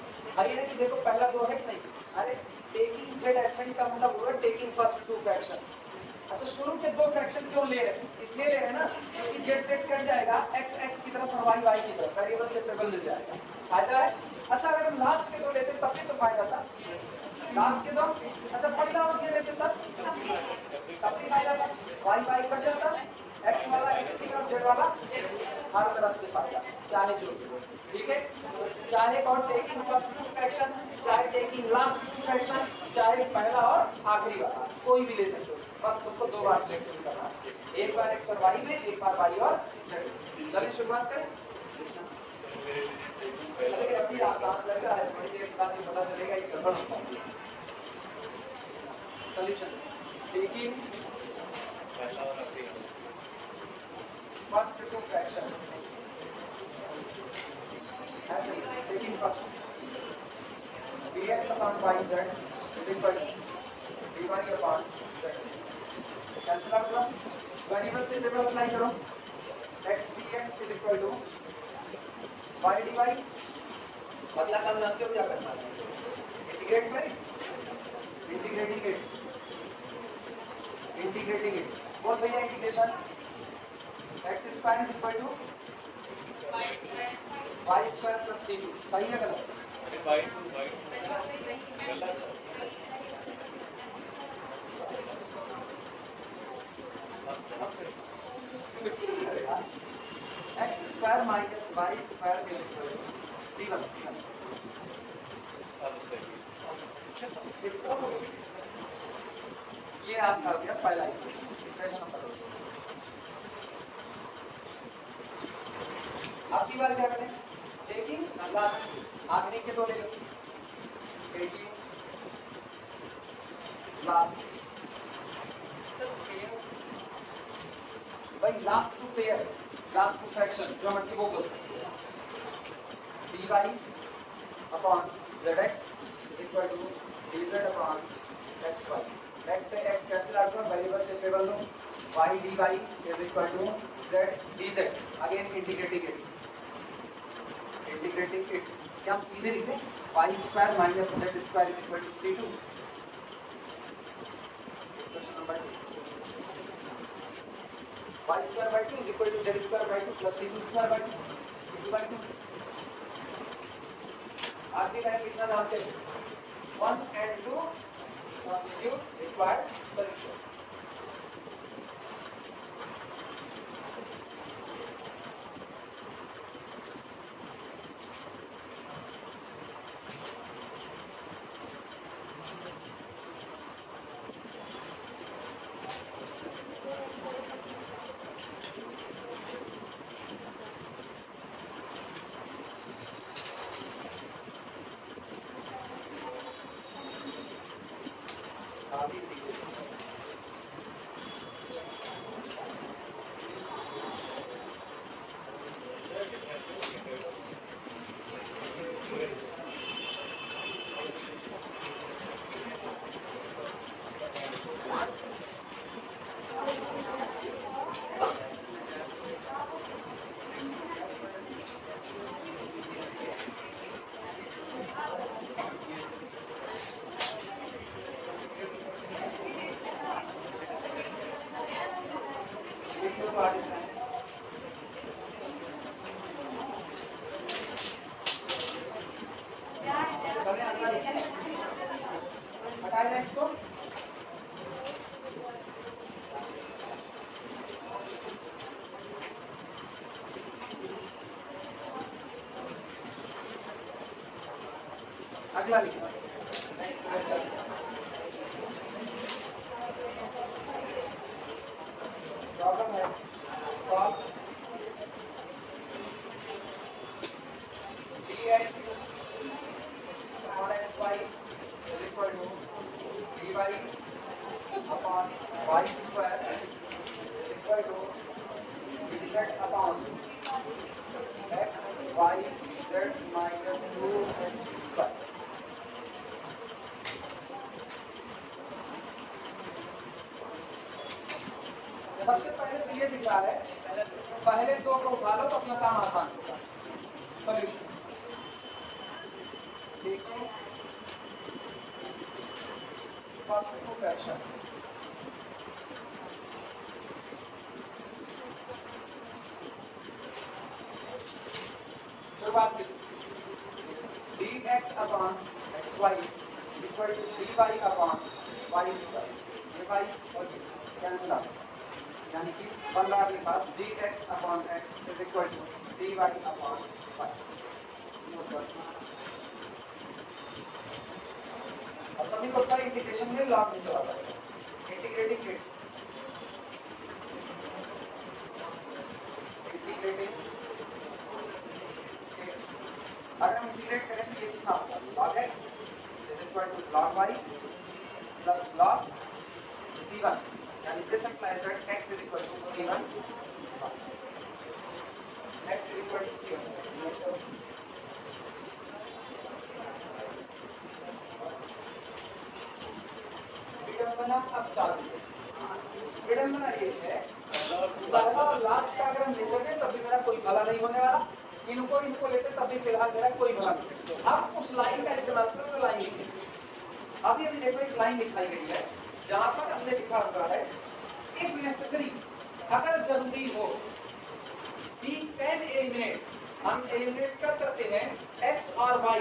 S1: ये नहीं देखो पहला दो है कि नहीं, अरे टेकिंग z एब्सेंट का मतलब होगा टेकिंग फर्स्ट टू फ्रैक्शन। अच्छा शुरू के दो फ्रैक्शन क्यों ले रहे हैं, इसलिए ले रहे हैं ना क्योंकि z z कट जाएगा, x x की तरफ और y y की तरफ, वेरिएबल सेपरेबल मिल जाएगा, फायदा है। अच्छा अगर हम लास्ट के दो लेते तब भी तो फायदा था, लास्ट के दो, अच्छा पहला और ये लेते तब भी फायदा था, y y कट जाता, x वाला x की तरफ z वाला हर तरफ से फायदा, चाहे जो भी हो, ठीक है। चाहे और टेकिंग फर्स्ट टू फ्रैक्शन, चाहे टेकिंग लास्ट टू फ्रैक्शन, चाहे पहला और आखिरी वाला, कोई भी ले सकते हो, बस तुमको दो बार सिलेक्शन करना है, एक बार x और y में, एक बार y और z। चलिए शुरुआत करें। अरे अभी आसान लग रहा है, थोड़ी देर बाद ही पता चलेगा ये गड़बड़ होता है। Solution taking first two fraction, ऐसे taking first dx upon yz is equal to dy upon z। Cancel out करो, वेरिएबल से टेबल अप्लाई करो, x dx is equal to y dy, अगला काम जानते हो क्या करना है, इंटीग्रेट करें, इंटीग्रेटिंग इट, बोल भैया integration x square is equal to y square plus c2, सही है गलत? x square minus y square is equal to c1। ये आपका हो गया पहला इक्वेशन नंबर 2। आपकी बार क्या करें, टेकिंग लास्ट, आखिरी के दो ले लो, टेकिंग लास्ट, भाई last two pair, last two fraction जो मर्जी वो बोल सकते हैं, dy upon zx is equal to dz upon xy। x से x कैंसिल आउट करो, वेरिएबल से टेबल लो, y dy is equal to z dz, again integrating it, क्या हम सीधे लिखें y square minus z square is equal to c2। Question number 2, y square by 2 is equal to z square by 2 plus c2 square by 2, c2 by 2। आखिरी line कितना जानते हैं, 1 and 2 constitute required solution। अगला लिखना problem है solve dx upon xy is equal to dy upon y square is equal to dz upon x y z minus 2x square. सबसे पहले तो ये दिख रहा है, पहले दो को उठा लो तो अपना काम आसान होगा. सॉल्यूशन देखो, फर्स्ट टू फ्रैक्शन शुरुआत की dx upon xy equal to dy upon y square. ये y और ये कैंसिल आउट, यानी कि बन रहा है अपने पास dx upon x is equal to dy upon y. और सभी को पता है इंटीग्रेशन में लॉग में चला जाएगा. इंटीग्रेटिंग अगर हम इंटीग्रेट करें तो ये कितना होगा, log x is equal to log y plus log c1, यानी this implies that x is equal to c1, x is equal to c1. विडंबना अब चालू है. विडंबना ये है, पहला और लास्ट का अगर हम लेते थे तब भी मेरा कोई भला नहीं होने वाला, इनको लेते तब भी फिलहाल मेरा कोई भला नहीं. अब उस लाइन का इस्तेमाल करो जो लाइन लिखी. अभी देखो एक लाइन लिखाई गई है जहां पर हमने लिखा हुआ है इफ नेसेसरी, अगर जरूरी हो, वी कैन एलिमिनेट, हम एलिमिनेट कर सकते हैं x और y,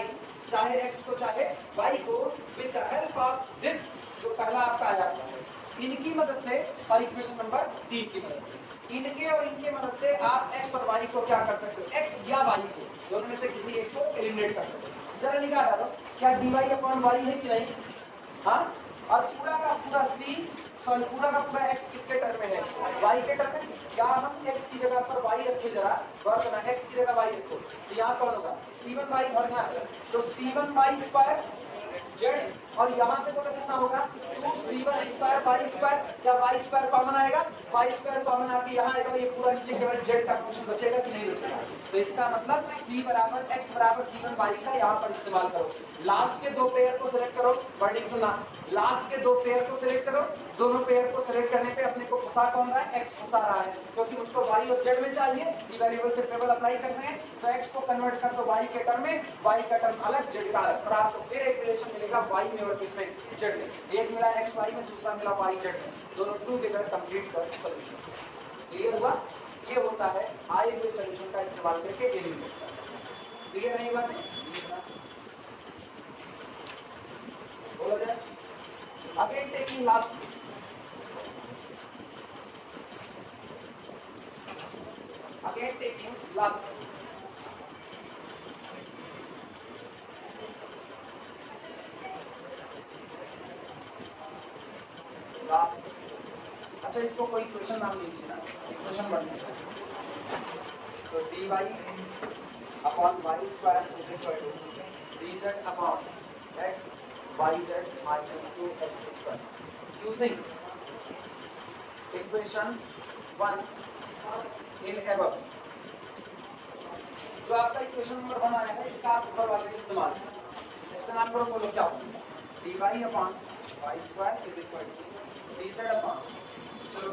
S1: चाहे x को चाहे y को, with the help of this जो पहला आपका आया है, इनकी मदद से और इक्वेशन नंबर 3 की मदद से, इनके और इनके मदद से आप x और y को क्या कर सकते हो, x या y को दोनों में से किसी एक को एलिमिनेट कर सकते हो. जरा निकाल डालो क्या dy अपॉन y है कि नहीं. हाँ, और पूरा का पूरा पूरा का पूरा x किसके टर्म में है, y के टर्म में. क्या हम x की जगह पर y रखे, जरा गौर करना, x की जगह y रखो तो यहाँ कौन होगा, c1y भरना है तो c1y स्क्वायर z, और यहाँ से बोलो कितना होगा 2c1 स्क्वायर y स्क्वायर. क्या y स्क्वायर कॉमन आएगा, y स्क्वायर कॉमन आके यहाँ आएगा, ये पूरा नीचे केवल z का फंक्शन बचेगा कि नहीं बचेगा. तो इसका मतलब c बराबर x बराबर c1y का यहाँ पर इस्तेमाल करो. लास्ट के दो पेयर को सिलेक्ट करो, वर्डिंग सुनना, लास्ट के दो पेयर को सिलेक्ट करो. दोनों पेयर को सिलेक्ट करने पे अपने को फंसा कौन रहा है, x फंसा रहा है, क्योंकि मुझको y और z में चाहिए. ये वेरिएबल से टेबल अप्लाई कर सकें तो x को कन्वर्ट कर दो y के टर्म में, y का टर्म अलग z का अलग, और आपको फिर एक रिलेशन मिलेगा y में और किसमें, z में. एक मिला x y में, दूसरा मिला y z में, दोनों टुगेदर कंप्लीट कर सॉल्यूशन. क्लियर हुआ. ये होता है आए हुए सॉल्यूशन का इस्तेमाल करके एलिमिनेट करना. क्लियर नहीं बात बोला जाए. Again taking last, again taking last अच्छा, इसको कोई क्वेश्चन नाम ले लीजिए ना, क्वेश्चन बन गया. तो dy upon y square is equal to dz upon x yz minus 2x square, using equation 1 in above. जो आपका इक्वेशन नंबर 1 आया है, इसका आप ऊपर वाले इस्तेमाल करो. बोलो क्या होगा, dy upon y square is equal to dz upon, चलो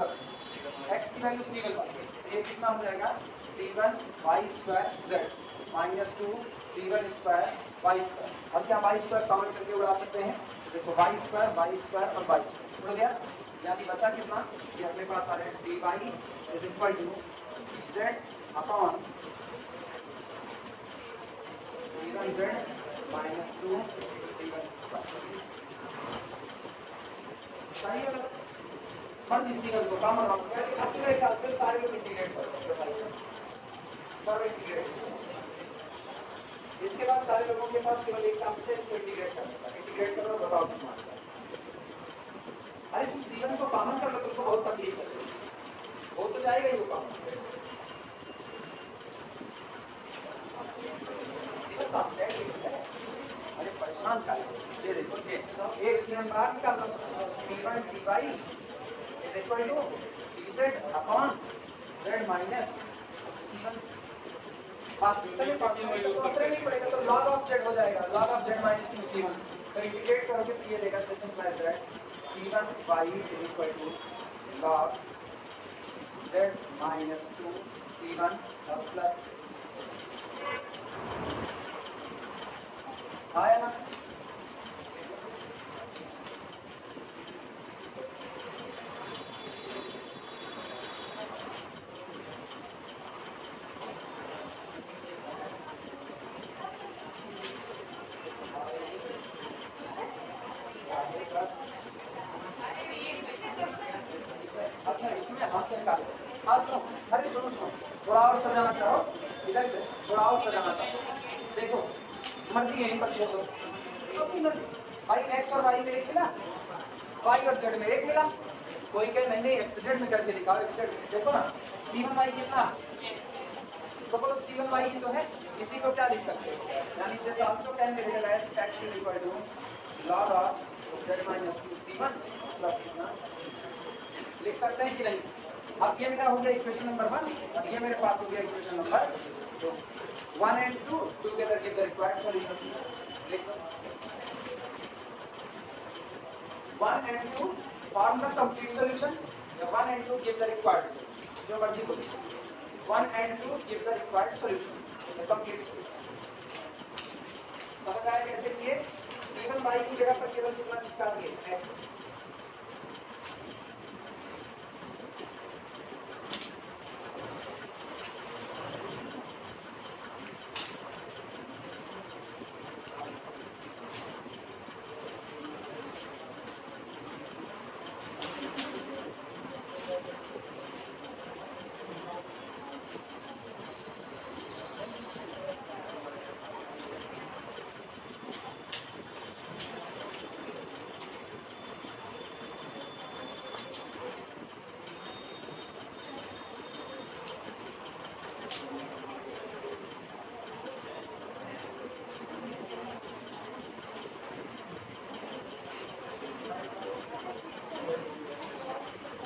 S1: x की वैल्यू c1y, ये कितना हो जाएगा c1 y square z minus 2 c1 square y square. अब क्या y स्क्वायर कॉमन करके उड़ा सकते हैं, तो देखो y स्क्वायर और y स्क्वायर उड़ गया, यानी बचा कितना, ये अपने पास आ रहा है dy is equal to z upon c1z minus 2 c1 square. सही है ना. हर चीज c1 को कॉमन रख के अपने ख्याल से सारे को इंटीग्रेट कर सकते हो. इसके बाद सारे लोगों के पास केवल एक काम है, इसको इंटीग्रेट करने का। इंटीग्रेट करो, बताओ कितना आता है। अरे तुम C1 को कॉमन कर लो, तुमको बहुत तकलीफ है, हो तो जाएगा ही वो कॉमन। C1 कांस्टेंट है, अरे परेशान कर ये देखो, ये एक C1 बाहर निकाल लो, C1 dy is equal to dz upon z minus C1 पास में नहीं पड़ेगा तो log of z हो जाएगा, log of z minus 2c1। तो इंटीग्रेट करोगे तो ये देगा this implies that c1 y is equal to log z minus 2c1 plus आया ना। अच्छा इसमें हाथ चलका लो, हाँ सुनो, अरे सुनो सुनो, थोड़ा और सजाना चाहो, इधर थोड़ा और सजाना चाहो, देखो मर्जी यहीं पर छोड़ दो, अपनी मर्जी। भाई एक्स और वाई में एक मिला, वाई और जेड में एक मिला, कोई कहे नहीं नहीं एक्स जेड में करके दिखाओ, एक्स जेड देखो ना, C1 वाई कितना, तो बोलो C1 वाई ही तो है, इसी को क्या लिख सकते हो, यानी this also can be written as x is equal to log of z minus 2c1 plus कितना लिख सकते हैं कि नहीं। अब ये मेरा हो गया इक्वेशन नंबर 1, और ये मेरे पास हो गया equation number 2। 1 and 2 together give the required solution। लिख दो 1 and 2 form the complete solution, the 1 and 2 give the required solution, जो मर्जी बोलिए, 1 and 2 give the required solution, the complete solution। समझ आया कैसे किए। C1 y की जगह पर केवल कितना चिपका दिए x,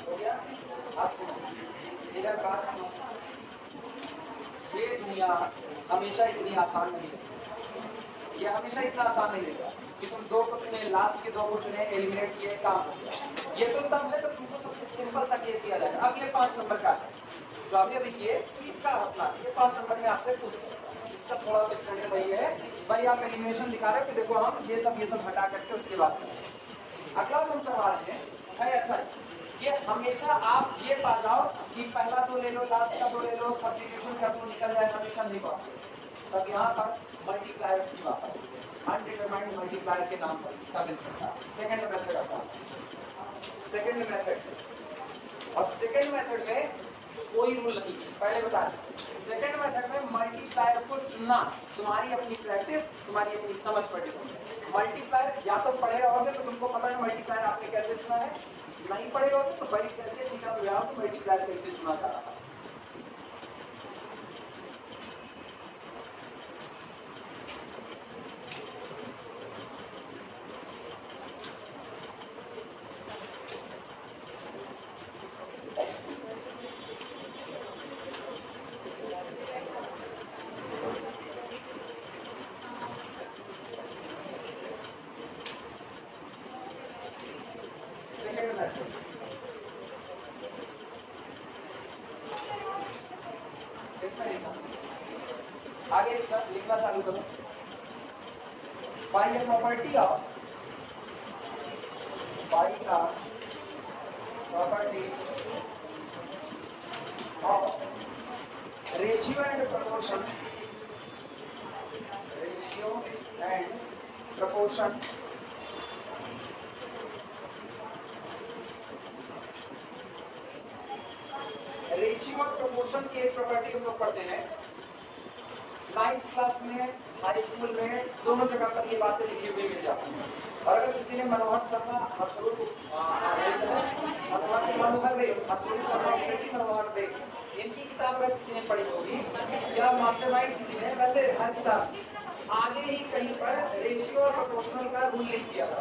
S1: हो गया। आप सुनो, इधर बात सुनो, ये दुनिया हमेशा इतनी आसान नहीं है, ये हमेशा इतना आसान नहीं रहेगा कि तुम दो को चुने, लास्ट के दो को चुने, एलिमिनेट किए, काम हो गया। ये तो तब है जब तुमको सबसे सिंपल सा केस दिया जाएगा। अब ये 5 नंबर का है जो अभी अभी किए, इसका अपना ये 5 नंबर में आपसे पूछ सकता है, इसका थोड़ा स्टैंडर्ड वही है भाई, आप एलिमिनेशन दिखा रहे हो कि देखो हम ये सब हटा करके उसके बाद करेंगे। अगला जो हम करवा रहे हैं है ऐसा कि हमेशा आप ये पा जाओ कि पहला दो ले लो, लास्ट का दो ले लो, सब्स्टिट्यूशन कर दो, निकल जाए, हमेशा नहीं पास। तब यहाँ पर मल्टीप्लायर्स की बात है, अनडिटरमाइंड मल्टीप्लायर के नाम पर इसका बिल करता है। सेकंड मेथड आता है, सेकंड मेथड, और सेकंड मेथड में कोई रूल नहीं, पहले बताया सेकंड मेथड में मल्टीप्लायर को चुनना तुम्हारी अपनी प्रैक्टिस, तुम्हारी अपनी समझ पर डिपेंड है। मल्टीप्लायर या तो पढ़े रहोगे तो तुमको पता है मल्टीप्लायर आपने कैसे चुना है, नहीं पढ़े रहोगे तो बैठ करके निकाल तो मल्टीप्लायर कैसे चुना जा रहा है। सेकंड मेथड इसमें लिखना, आगे लिखना चालू करो। By property of ratio and proportion, ratio and proportion ratio और प्रपोर्शन की एक प्रॉपर्टी हम लोग पढ़ते हैं 9th क्लास में, हाई स्कूल में, दोनों जगह पर ये बातें लिखी हुई मिल जाती हैं। और अगर किसी ने मनोहर शर्मा मनोहर शर्मा मनोहर रे इनकी किताब अगर किसी ने पढ़ी होगी या मास्टरमाइंड किसी ने, वैसे हर किताब आगे ही कहीं पर रेशियो और प्रोपोर्शनल का रूल लिख दिया था।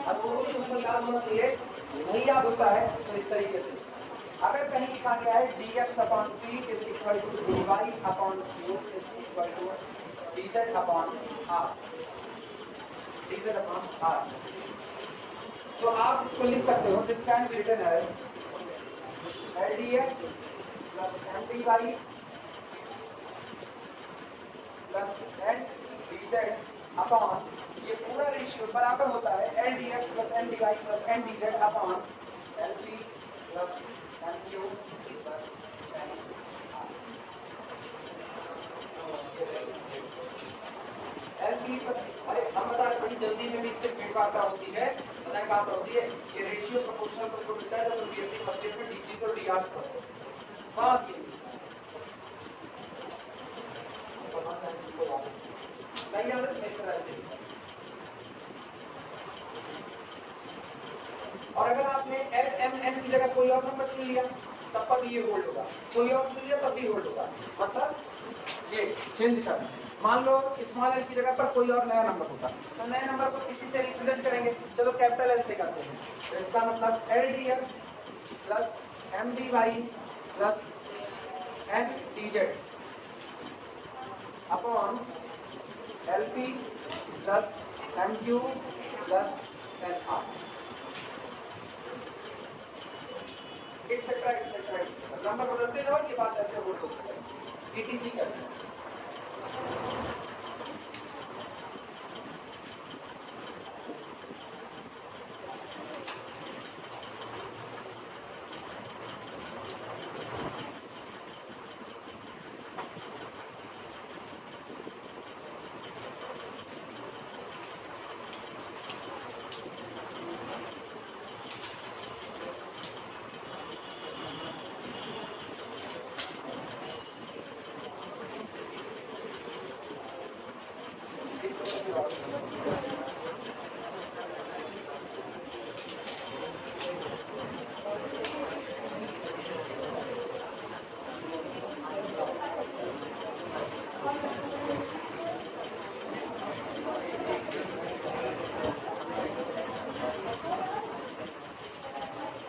S1: अब वो तुमको याद होना चाहिए, नहीं याद होता है तो इस तरीके से अगर कहीं लिखा गया है dx/p is equal to dy/q is equal to dz/r, dz/r, तो आप इसको लिख सकते हो, this can be written as ldx plus mdy plus ndz/, ये पूरा रेशियो बराबर होता है ldx plus mdy plus ndz/, lp plus mq plus nr। LP plus, अरे हम बता रहे बड़ी जल्दी में भी इससे फिट बात होती है, पता है कहाँ पर होती है, ये रेशियो प्रोपोर्शनल को मिलता है जब बीएससी फर्स्ट ईयर में डीसीज और डीआरस पर वहाँ की नहीं याद है इस तरह से। और अगर आपने एल एम एन की जगह कोई और नंबर चुन लिया तब पर भी ये होल्ड होगा, कोई और चुन लिया तब भी होल्ड होगा, मतलब ये चेंज करना। मान लो स्मॉल एल की जगह पर कोई और नया नंबर होता तो नए नंबर को किसी से रिप्रेजेंट करेंगे, चलो कैपिटल एल से करते हैं, तो इसका मतलब L D X plus M D Y plus N D Z upon L P plus M Q plus N R etcetera etcetera etcetera, number बदलते जाओ, ये बात ऐसे होल्ड होती है, ईटीसी करते हैं।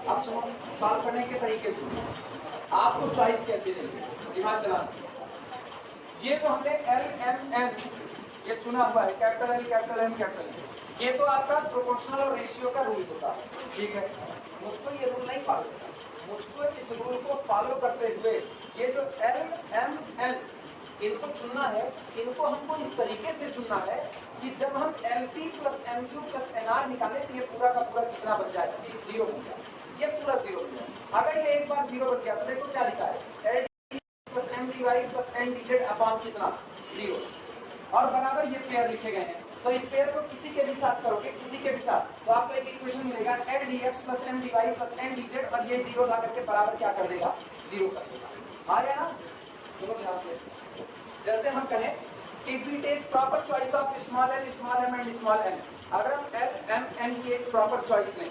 S1: अब सुनो, सॉल्व करने के तरीके सुनो, आपको चॉइस कैसे देंगे, दिमाग चलाना। ये जो हमने एल एम एन ये चुना हुआ है, capital L capital M capital N, ये तो आपका प्रोपोर्शनल और रेशियो का रूल होता है, ठीक है। मुझको ये रूल नहीं फॉलो करना, मुझको इस रूल को फॉलो करते हुए ये जो एल एम एन इनको चुनना है, इनको हमको इस तरीके से चुनना है कि जब हम L P plus M Q plus N R निकालें तो ये पूरा का पूरा कितना बन जाएगा, जीरो बन जाएगा, ये पूरा जीरो बन जाएगा। अगर ये एक बार जीरो बन गया तो देखो क्या लिखा है, L D plus M D Y plus N D Z upon कितना, जीरो, और बराबर ये पेयर लिखे गए हैं। तो इस पेयर को किसी के भी साथ करोगे, किसी के भी साथ, तो आपको एक इक्वेशन मिलेगा L D X plus M D Y plus N D Z, और ये जीरो ला करके बराबर क्या कर देगा, जीरो कर देगा। आ गया ना, सुनो ध्यान से। जैसे हम कहें if we take proper choice of small L small M and small N, अगर हम एल एम एन की एक प्रॉपर चॉइस लें,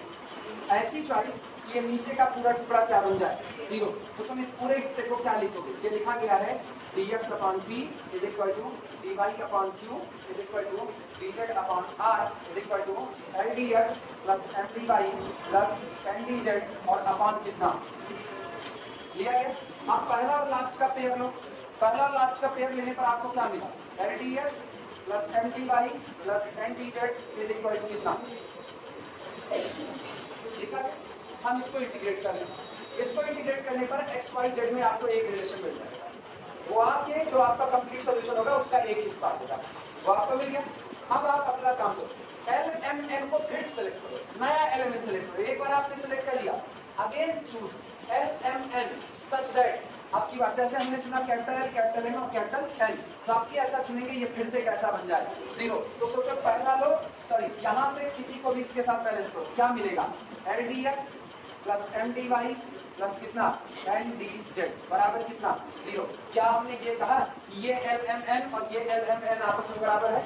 S1: ऐसी चॉइस ये नीचे का पूरा टुकड़ा क्या बन जाए, जीरो, तो तुम इस पूरे हिस्से को क्या लिखोगे, ये लिखा गया है dx/p is equal to dy/q is equal to dz/r is equal to ldx plus mdy plus ndz और अपॉन कितना लिया गया। अब पहला और लास्ट का पेयर लो, पहला और लास्ट का पेयर लेने पर आपको क्या मिला, ldx plus mdy plus ndz is equal to कितना लिखा गया। हम इसको इंटीग्रेट कर लें, इसको इंटीग्रेट करने पर एक्स वाई जेड में आपको एक रिलेशन मिल जाएगा, वो आपके जो आपका कंप्लीट सॉल्यूशन होगा उसका एक हिस्सा होगा, वो आपको मिल गया। अब आप अपना काम करो, एल एम एन को फिर सेलेक्ट करो, नया एलिमेंट सेलेक्ट करो, एक बार आपने सेलेक्ट कर लिया, again choose L M N such that आपकी बात, जैसे हमने चुना कैपिटल एल कैपिटल एम और कैपिटल एन, तो आपकी ऐसा चुनेंगे ये फिर से कैसा बन जाए, जीरो। तो सोचो पहला लो, सॉरी यहाँ से किसी को भी इसके साथ बैलेंस करो, क्या मिलेगा, L D X plus M D Y plus कितना एन डी जेड बराबर कितना 0। क्या हमने ये कहा कि ये एल एम एन और ये एल एम एन आपस में बराबर है?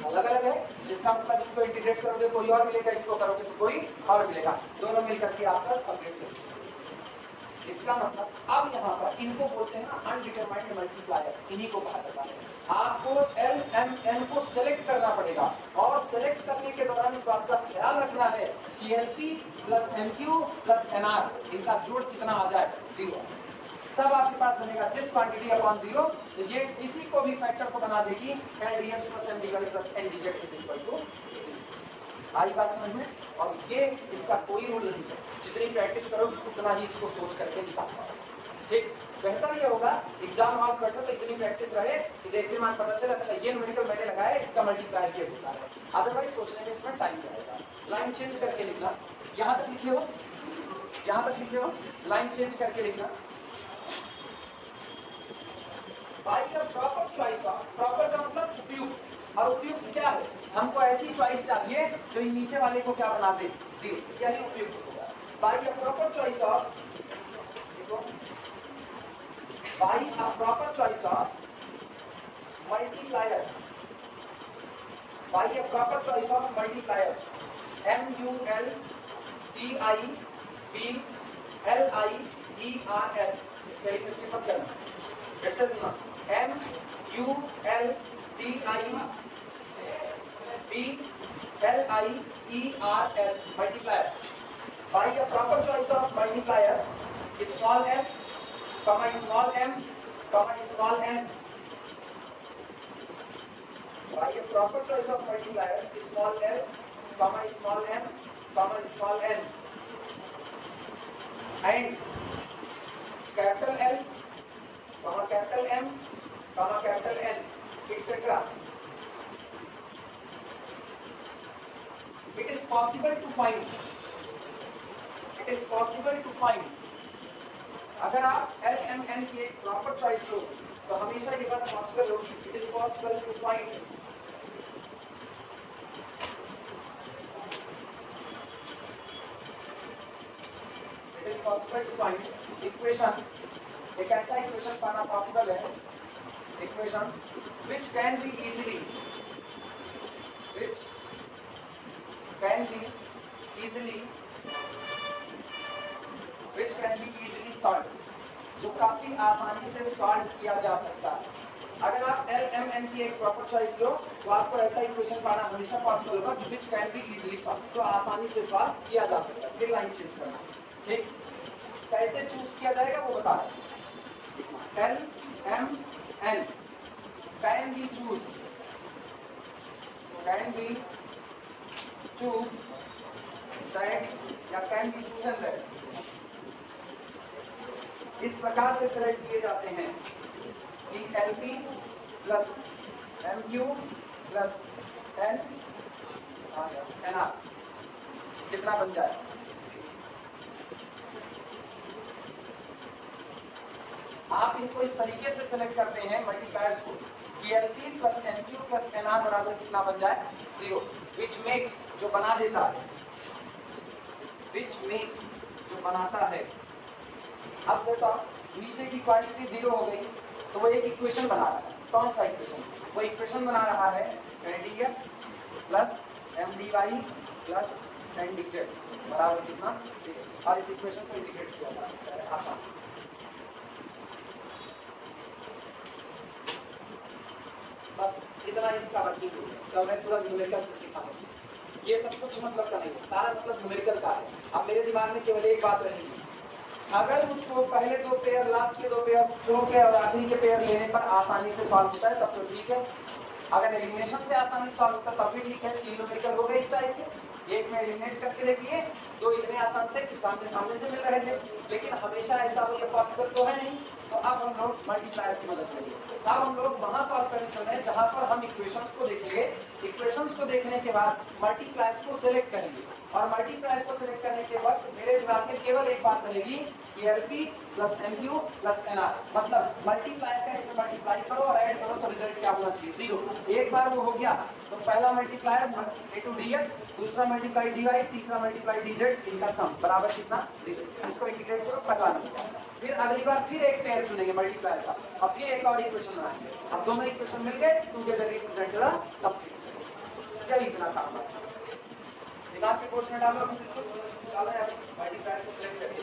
S1: अलग अलग है। जिसका मतलब इसको इंटीग्रेट करोगे कोई और मिलेगा, इसको करोगे तो कोई और मिलेगा, दोनों मिलकर के आपका कंप्लीट सोल्यूशन। इसका मतलब अब यहाँ पर इनको बोलते हैं ना अनडिटरमाइंड मल्टीप्लायर, इन्हीं को कहा जाता है। आपको एल एम एन को सेलेक्ट करना पड़ेगा और सेलेक्ट करने के दौरान इस बात का ख्याल रखना है कि L P plus N Q plus N R इनका जोड़ कितना आ जाए 0। तब आपके पास बनेगा दिस क्वांटिटी अपॉन 0। तो ये किसी को भी फैक्टर को बना देगी N D X plus N D Y plus N D Z is equal to 0। आई बात समझ में? और ये इसका कोई रूल नहीं है, जितनी प्रैक्टिस करोगे उतना ही इसको सोच करके निकाल पाओगे। ठीक, बेहतर ये होगा एग्जाम हॉल बैठो तो इतनी प्रैक्टिस रहे कि देखने में पता चले अच्छा ये न्यूमेरिकल मैंने लगाया इसका मल्टीप्लाई ये होता है, अदरवाइज सोचने में इसमें टाइम लगेगा। लाइन चेंज करके लिखना, यहाँ तक लिखे हो, यहाँ तक लिखे हो, लाइन चेंज करके लिखना। By the proper choice of, proper का मतलब उपयुक्त, और उपयुक्त क्या है? हमको ऐसी चॉइस चाहिए जो इन नीचे वाले को क्या बना दे 0, यही उपयुक्त होगा। By the proper choice of, देखो by a proper choice of multipliers, by a proper choice of multipliers M U L T I P L I E R S, spelling mistake मत करना, फिर से सुनना, M U L T I P L I E R S, multipliers. By a proper choice of multipliers, small m comma small m comma small n, by a proper choice of multipliers small l comma small m comma small n and capital L comma capital M comma capital N etc. It is possible to find, it is possible to find, अगर आप L M N की एक proper choice हो तो हमेशा ये बात possible होगी, it is possible to find, it is possible to find equation, एक ऐसा इक्वेशन पाना पॉसिबल है, equation which can be easily, which can be easily, which can be easily solved, जो काफी आसानी से सॉल्व किया जा सकता है। अगर आप एल एम एन की एक प्रॉपर चॉइस लो तो आपको ऐसा इक्वेशन पाना हमेशा पॉसिबल होगा which can be easily solved, जो आसानी से सॉल्व किया जा सकता है। फिर लाइन चेंज करना, ठीक, कैसे चूज किया जाएगा वो बता रहे। L M N can be choose, can be choose that या कैन बी चूजन दैट, इस प्रकार से सेलेक्ट किए जाते हैं कि L P plus M Q plus N N R कितना बन जाए। आप इनको इस तरीके से सेलेक्ट करते हैं मल्टीप्लायर्स को कि L P plus M Q plus N R बराबर कितना बन जाए 0, विच मेक्स, जो बना देता है, विच मेक्स, जो बनाता है। अब देखो नीचे की क्वांटिटी 0 हो गई तो वो एक इक्वेशन बना रहा है, कौन सा इक्वेशन? वो इक्वेशन बना रहा है N D X plus M D Y plus N D Z बराबर कितना 0, और इस इक्वेशन को इंटीग्रेट किया जा सकता है आसानी से। बस इतना इसका वर्किंग हो गया। चल मैं तुरंत न्यूमेरिकल से सिखाऊंगा, ये सब कुछ मतलब का नहीं है, सारा मतलब न्यूमेरिकल का है। अब मेरे दिमाग में केवल एक बात रहेगी, अगर मुझको पहले 2 पेयर, लास्ट के 2 पेयर, शुरू के और आखिरी के पेयर लेने पर आसानी से सॉल्व होता है तब तो ठीक है, अगर एलिमिनेशन से आसानी से सॉल्व होता है तब भी ठीक है। 3 न्यूमेरिकल हो गए इस टाइप के, एक में एलिमिनेट करके देखिए, 2 इतने आसान थे कि सामने सामने से मिल रहे थे, लेकिन हमेशा ऐसा हो, ये पॉसिबल तो है नहीं। तो अब हम लोग मल्टीप्लायर की मदद लेंगे। अब हम लोग वहाँ सॉल्व करने चल रहे हैं जहाँ पर हम इक्वेशंस को देखेंगे, इक्वेशंस को देखने के बाद मल्टीप्लायर्स को सिलेक्ट करेंगे, और मल्टीप्लायर को सिलेक्ट करने के वक्त मेरे दिमाग में केवल एक बात रहेगी कि कि LP plus MQ plus NR, मतलब मल्टीप्लायर का इसमें मल्टीप्लाई करो और ऐड करो तो रिजल्ट क्या होना चाहिए, 0। एक बार वो हो गया तो पहला मल्टीप्लायर A2 dx, दूसरा मल्टीप्लाई dy, तीसरा मल्टीप्लाई dz, इनका सम बराबर कितना, 0। इसको इंटीग्रेट करो, पहला नंबर। फिर अगली बार फिर एक पेयर चुनेंगे मल्टीप्लायर का और फिर एक और इक्वेशन बनाएंगे। अब दोनों इक्वेशन मिल गए, टुगेदर रिप्रेजेंट द कंप्लीट। क्या इतना काम है, दिमाग के कोर्स में डालो। चलो यार मल्टीप्लायर को सिलेक्ट करके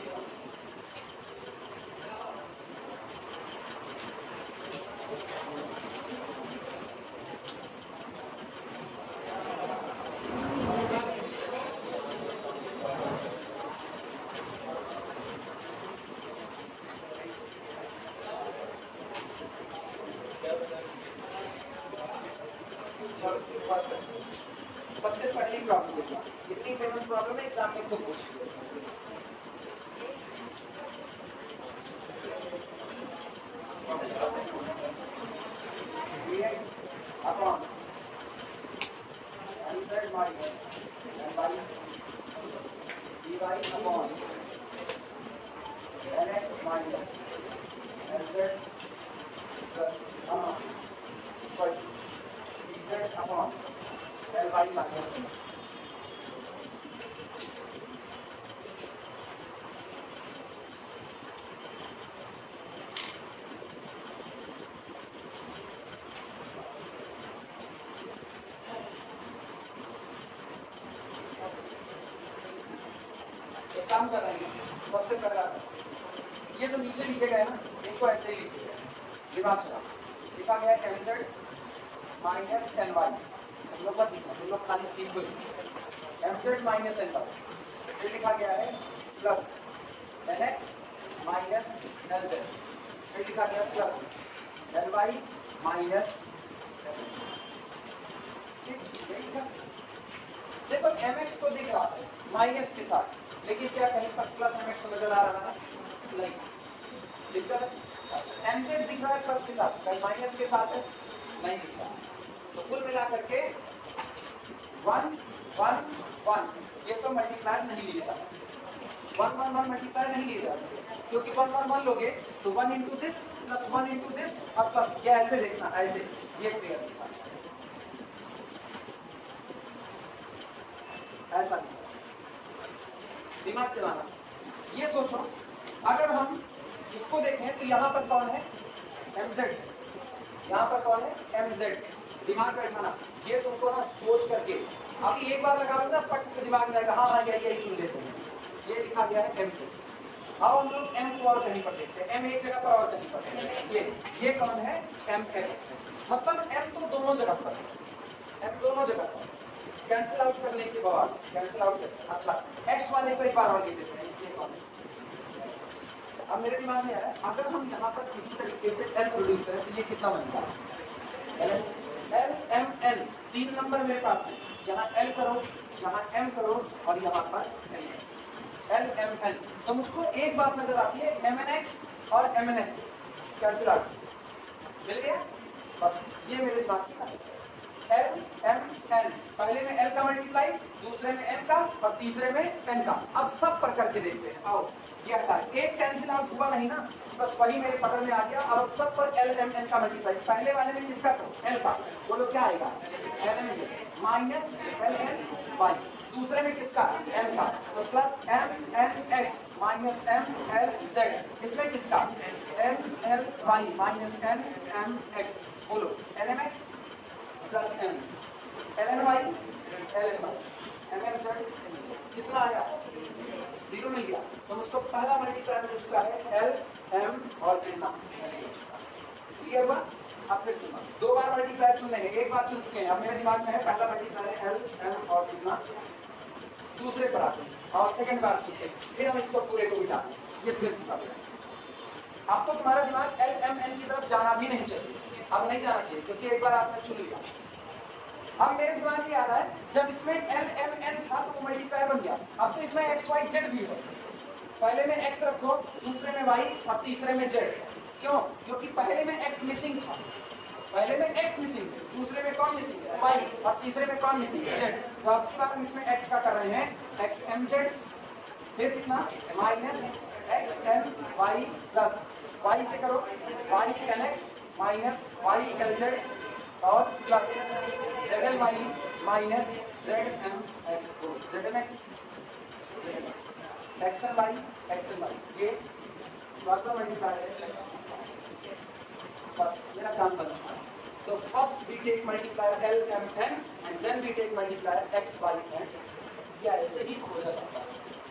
S1: सबसे पहली प्रॉब्लम देखो, इतनी फेमस प्रॉब्लम है एग्जाम में खुद पूछी। dx upon nz minus ny dy upon nx minus nz plus equal to dz upon ly minus nx। काम कर रहे हैं सबसे पहला ये जो नीचे लिखे गए ना इनको ऐसे ही लिखे गए, दिमाग चला। लिखा गया mz माइनस ny, हम लोग मत लिखना, तुम लोग खाली सीखो mz माइनस ny। फिर लिखा गया है प्लस nx माइनस nz, फिर लिखा गया प्लस ny माइनस ठीक। देखो mx तो दिख रहा है माइनस के साथ, लेकिन क्या कहीं पर प्लस mx नजर आ रहा है, नहीं दिक्कत है। mz दिख रहा है प्लस के साथ, कहीं माइनस के साथ है, नहीं दिख रहा। तो कुल मिलाकर के 1 1 1 ये तो मल्टीप्लाई नहीं लिए जा सकते, 1 1 1 मल्टीप्लाई नहीं लिए जा सकते, क्योंकि 1 1 1 लोगे तो 1 into this plus 1 into this और प्लस ये ऐसे देखना, ऐसे ये क्लियर दिखा ऐसा नहीं, दिमाग चलाना। ये सोचो अगर हम इसको देखें तो यहाँ पर कौन है mz, यहाँ पर कौन है mz, दिमाग बैठाना। ये तुमको ना सोच करके अभी एक बार लगा लो ना पट से दिमाग में आएगा, हाँ हाँ यही चुन लेते हैं। ये लिखा गया है mz। अब हम लोग m को और कहीं पर देखते हैं, m एक जगह पर और कहीं पर, ये कौन है mx, मतलब m तो दोनों जगह पर है, m दोनों जगह पर। कैंसिल आउट करने के बाद कैंसिल आउट कैसे, अच्छा x वाले को एक बार और लिख देते हैं, ये कौन है। अब मेरे दिमाग में है अगर हम यहाँ पर किसी तरीके से l प्रोड्यूस करें तो ये कितना बनता है, l m n, 3 नंबर मेरे पास है, यहाँ l करो, यहाँ m करो और यहाँ पर l m n। तो मुझको एक बात नजर आती है mnx और mnx कैंसिल आउट मिल गया, बस ये मेरे दिमाग की बात है। L M N, पहले में L का मल्टीप्लाई, दूसरे में M का और तीसरे में N का। अब सब पर करके देखते हैं, आओ ये हटा, एक कैंसिल आउट हुआ नहीं ना, बस वही मेरे पकड़ में आ गया। अब सब पर L M N का मल्टीप्लाई, पहले वाले में किसका तो L का, बोलो क्या आएगा L M J minus L N Y, दूसरे में किसका M का, तो plus M N X minus M L Z, इसमें किसका M L Y minus N M X, बोलो L M X plus M L N Y M L Z कितना आया, 0 मिल गया। तो मुझको पहला मल्टीप्लाई मिल चुका है एल एम और कितना, क्लियर हुआ। अब फिर सुना, 2 बार मल्टीप्लाई चुन लेंगे, एक बार चुन चुके हैं। अब मेरे दिमाग में है पहला मल्टीप्लाई एल एम और कितना, दूसरे पर आते हैं और सेकंड बार चुनते हैं, फिर हम इसको पूरे को बिठा ये फिर अब तो तुम्हारा दिमाग एल एम एन की तरफ जाना भी नहीं चाहिए, अब नहीं जाना चाहिए क्योंकि एक बार आपने चुन लिया। अब मेरे दिमाग में आ रहा है जब इसमें एल एम एन था तो वो मल्टीप्लाई बन गया, अब तो इसमें एक्स वाई जेड भी है, पहले में एक्स रखो, दूसरे में वाई और तीसरे में जेड। क्यों? क्योंकि पहले में एक्स मिसिंग था, पहले में एक्स मिसिंग है, दूसरे में कौन मिसिंग है वाई और तीसरे में कौन मिसिंग है जेड। तो अब की बार हम इसमें एक्स का कर रहे हैं एक्स एम जेड, फिर कितना minus x n y plus y से करो y n x minus y l z और plus z l y minus z m x z m x x l y ये मल्टीप्लाई एक्स बस मेरा काम बन चुका है। तो first we take multiplier l M n and then we take multiplier x y n या ऐसे ही खोजा जाता है,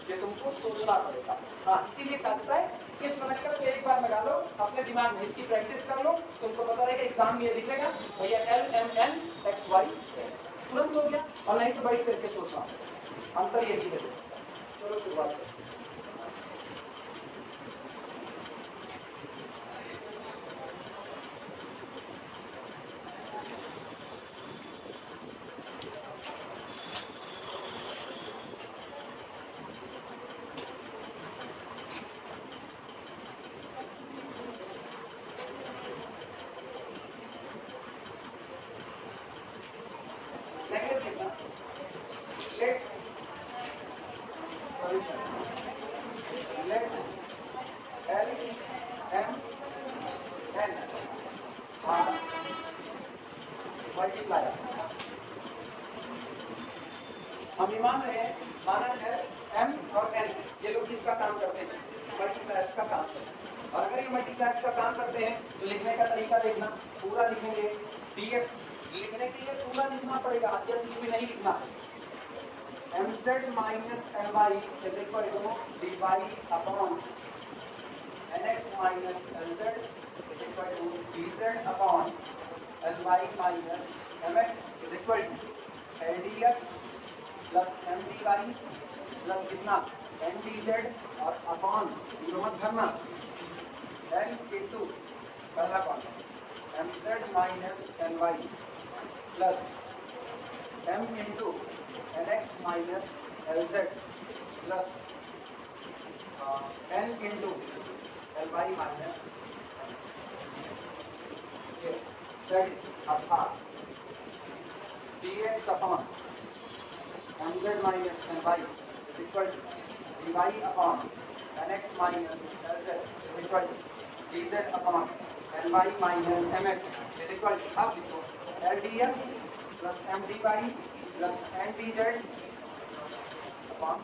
S1: ये तुमको सोचना पड़ेगा। हाँ इसीलिए कहता है इस मेथड को एक बार लगा लो अपने दिमाग में, इसकी प्रैक्टिस कर लो, तुमको पता रहेगा एग्जाम में ये दिखेगा भैया L M N X Y Z तुरंत हो गया, और नहीं तो बैठ करके सोचना अंतर यही है। चलो शुरुआत करें। Let solution let L M N are multipliers। हम ये मान रहे हैं माना L M और N ये लोग किसका काम करते हैं, मल्टीप्लायर्स का काम करते हैं। और अगर ये मल्टीप्लायर्स का काम करते हैं तो लिखने का तरीका देखना, पूरा लिखेंगे dx लिखने के लिए पूरा लिखना पड़ेगा, अत्यधिक भी नहीं लिखना है। mz minus my is equal to dy upon nx minus lz is equal to dz upon ly minus mx is equal to ldx plus mdy plus कितना mdz और अपॉन जीरो मत भरना l into पहला कौन mz minus ly plus m into nx minus lz plus n into ly minus that is अर्थात dx upon mz minus ly is equal to dy upon nx minus lz is equal to dz upon ly minus mx is equal to अब लिखो ldx plus mdy plus ndz upon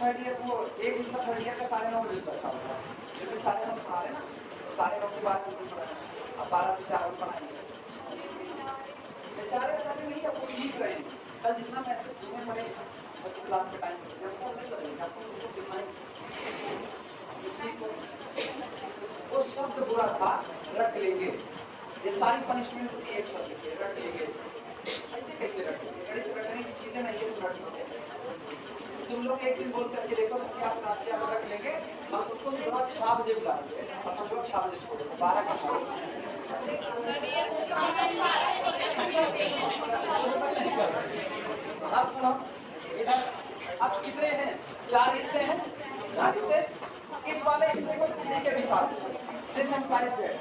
S1: third year वो एक हिस्सा third year का 9:30 बजे बैठा होगा, लेकिन 9:30 पढ़ा रहे ना तो 9:30 से 12 बिल्कुल पढ़ाना, अब 12 से 4 पढ़ाएंगे। बेचारे नहीं, आपको सीख रहे हैं, कल जितना मैसेज तुम्हें पढ़ेगा बच्चों क्लास के टाइम पर आपको नहीं पढ़ेगा, आपको उनको सिखाएंगे। वो शब्द बुरा था रट लेंगे, ये सारी पनिशमेंट उसी एक शब्द की रट लेंगे। ऐसे कैसे रट लेंगे, गणित रटने की चीजें नहीं है तो रट लेंगे। तुम लोग एक दिन बोल करके देखो सबके आप रख लेंगे, हम तुमको सुबह 6 बजे बुलाएंगे और सब लोग 6 बजे छोड़ेंगे, 12 का अब सुनो इधर, अब कितने हैं, 4 हिस्से हैं, 4 हिस्से। इस वाले हिस्से को किसी के भी साथ this implies that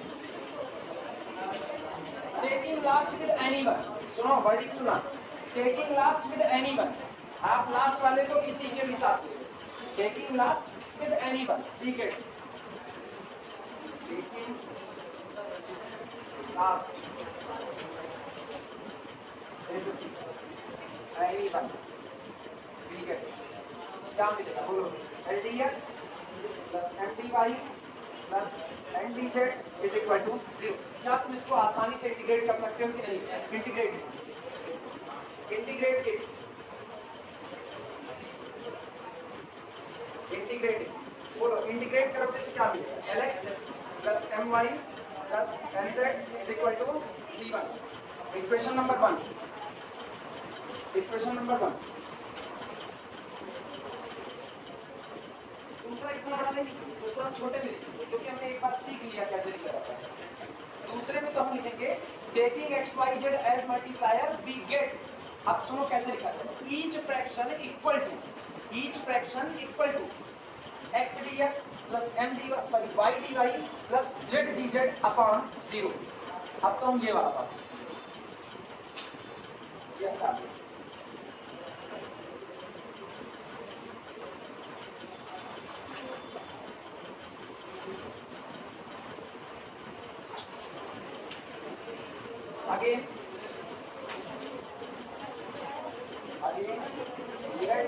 S1: taking last with anyone, सुनो वर्डिंग सुना, टेकिंग लास्ट विद एनीवन, आप लास्ट वाले को किसी के भी साथ ले, टेकिंग लास्ट विद एनीवन, ठीक है, टेकिंग लास्ट एनीवन, ठीक है, क्या मिलेगा बोलो, LDX plus MDY plus NDZ is equal to 0। क्या तुम इसको आसानी से इंटीग्रेट कर सकते हो कि नहीं, इंटीग्रेट बोलो, इंटीग्रेट करोगे तो क्या मिलेगा, LX plus MY plus NZ is equal to C1। Equation number 1, दूसरा इतना बड़ा नहीं, दूसरा छोटे में लिखेंगे क्योंकि हमने एक बार सीख लिया कैसे लिखा जाता है। दूसरे में तो हम लिखेंगे taking X Y Z as multiplier we get. अब सुनो कैसे लिखा है, each fraction equal to X D X plus M D sorry Y D Y plus Z D Z upon 0। अब तो हम ये वाला बात ये हटा दें। again let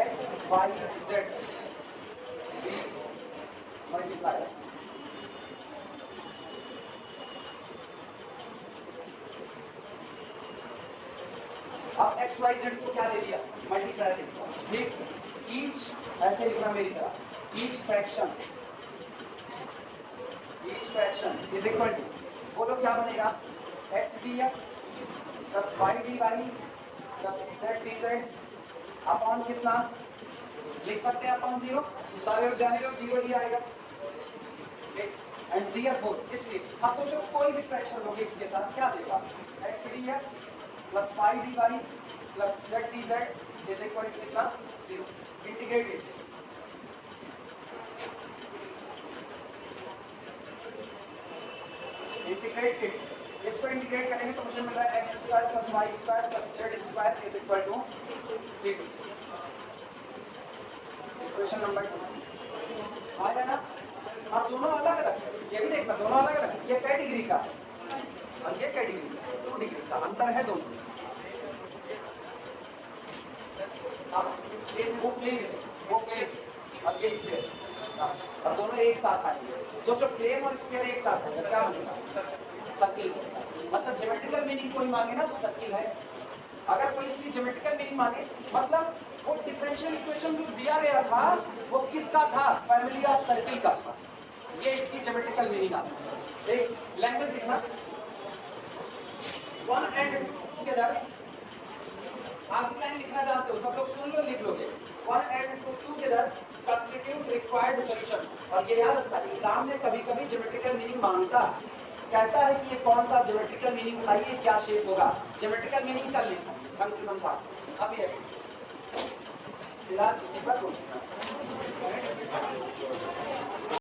S1: x y z be multipliers। अब x y z को क्या ले लिया, मल्टीप्लायर ले लिया। ठीक, ईच ऐसे लिखना मेरी तरह, each fraction is equal to, बोलो क्या बनेगा, X D X plus Y D Y plus Z D Z upon कितना लिख सकते हैं, अपॉन 0। सारे लोग जाने लो 0 ही आएगा। एंड देयरफॉर इसलिए अब सोचो कोई भी फ्रैक्शन लोगे इसके साथ क्या देगा, X D X plus Y D Y plus Z D Z is equal to कितना 0। इंटीग्रेटेड इंटीग्रेटेड इसको इंटीग्रेट करेंगे तो मुझे मिल रहा है X square plus Y square plus Z square is equal to c2। Equation number 2 आया ना। अब दोनों अलग अलग, ये भी देखना दोनों अलग अलग, ये कैटेगरी का और ये कैटेगरी 2 डिग्री का अंतर है दोनों। अब एक वो प्लेन और ये स्फीयर और दोनों एक साथ आएंगे। सोचो प्लेन और स्फीयर एक साथ आएगा क्या बनेगा, सर्किल बनेगा। मतलब ज्योमेट्रिकल मीनिंग कोई मांगे ना तो सर्किल है, अगर कोई इसकी ज्योमेट्रिकल मीनिंग मांगे मतलब वो डिफरेंशियल इक्वेशन जो दिया गया था वो किसका था, फैमिली ऑफ सर्किल का था। ये इसकी ज्योमेट्रिकल मीनिंग आता है। एक लैंग्वेज लिखना, 1 and 2 टुगेदर, आप लाइन लिखना जानते हो सब लोग, सुन लो लिख लोगे। 1 and 2 together constitute required solution. और ये याद रखना एग्जाम में कभी कभी ज्योमेट्रिकल मीनिंग मांगता है, कहता है कि ये कौन सा ज्योमेट्रिकल मीनिंग बताइए, क्या शेप होगा, ज्योमेट्रिकल मीनिंग कर लिखना ढंग से समझा। अब ये फिलहाल इसी पर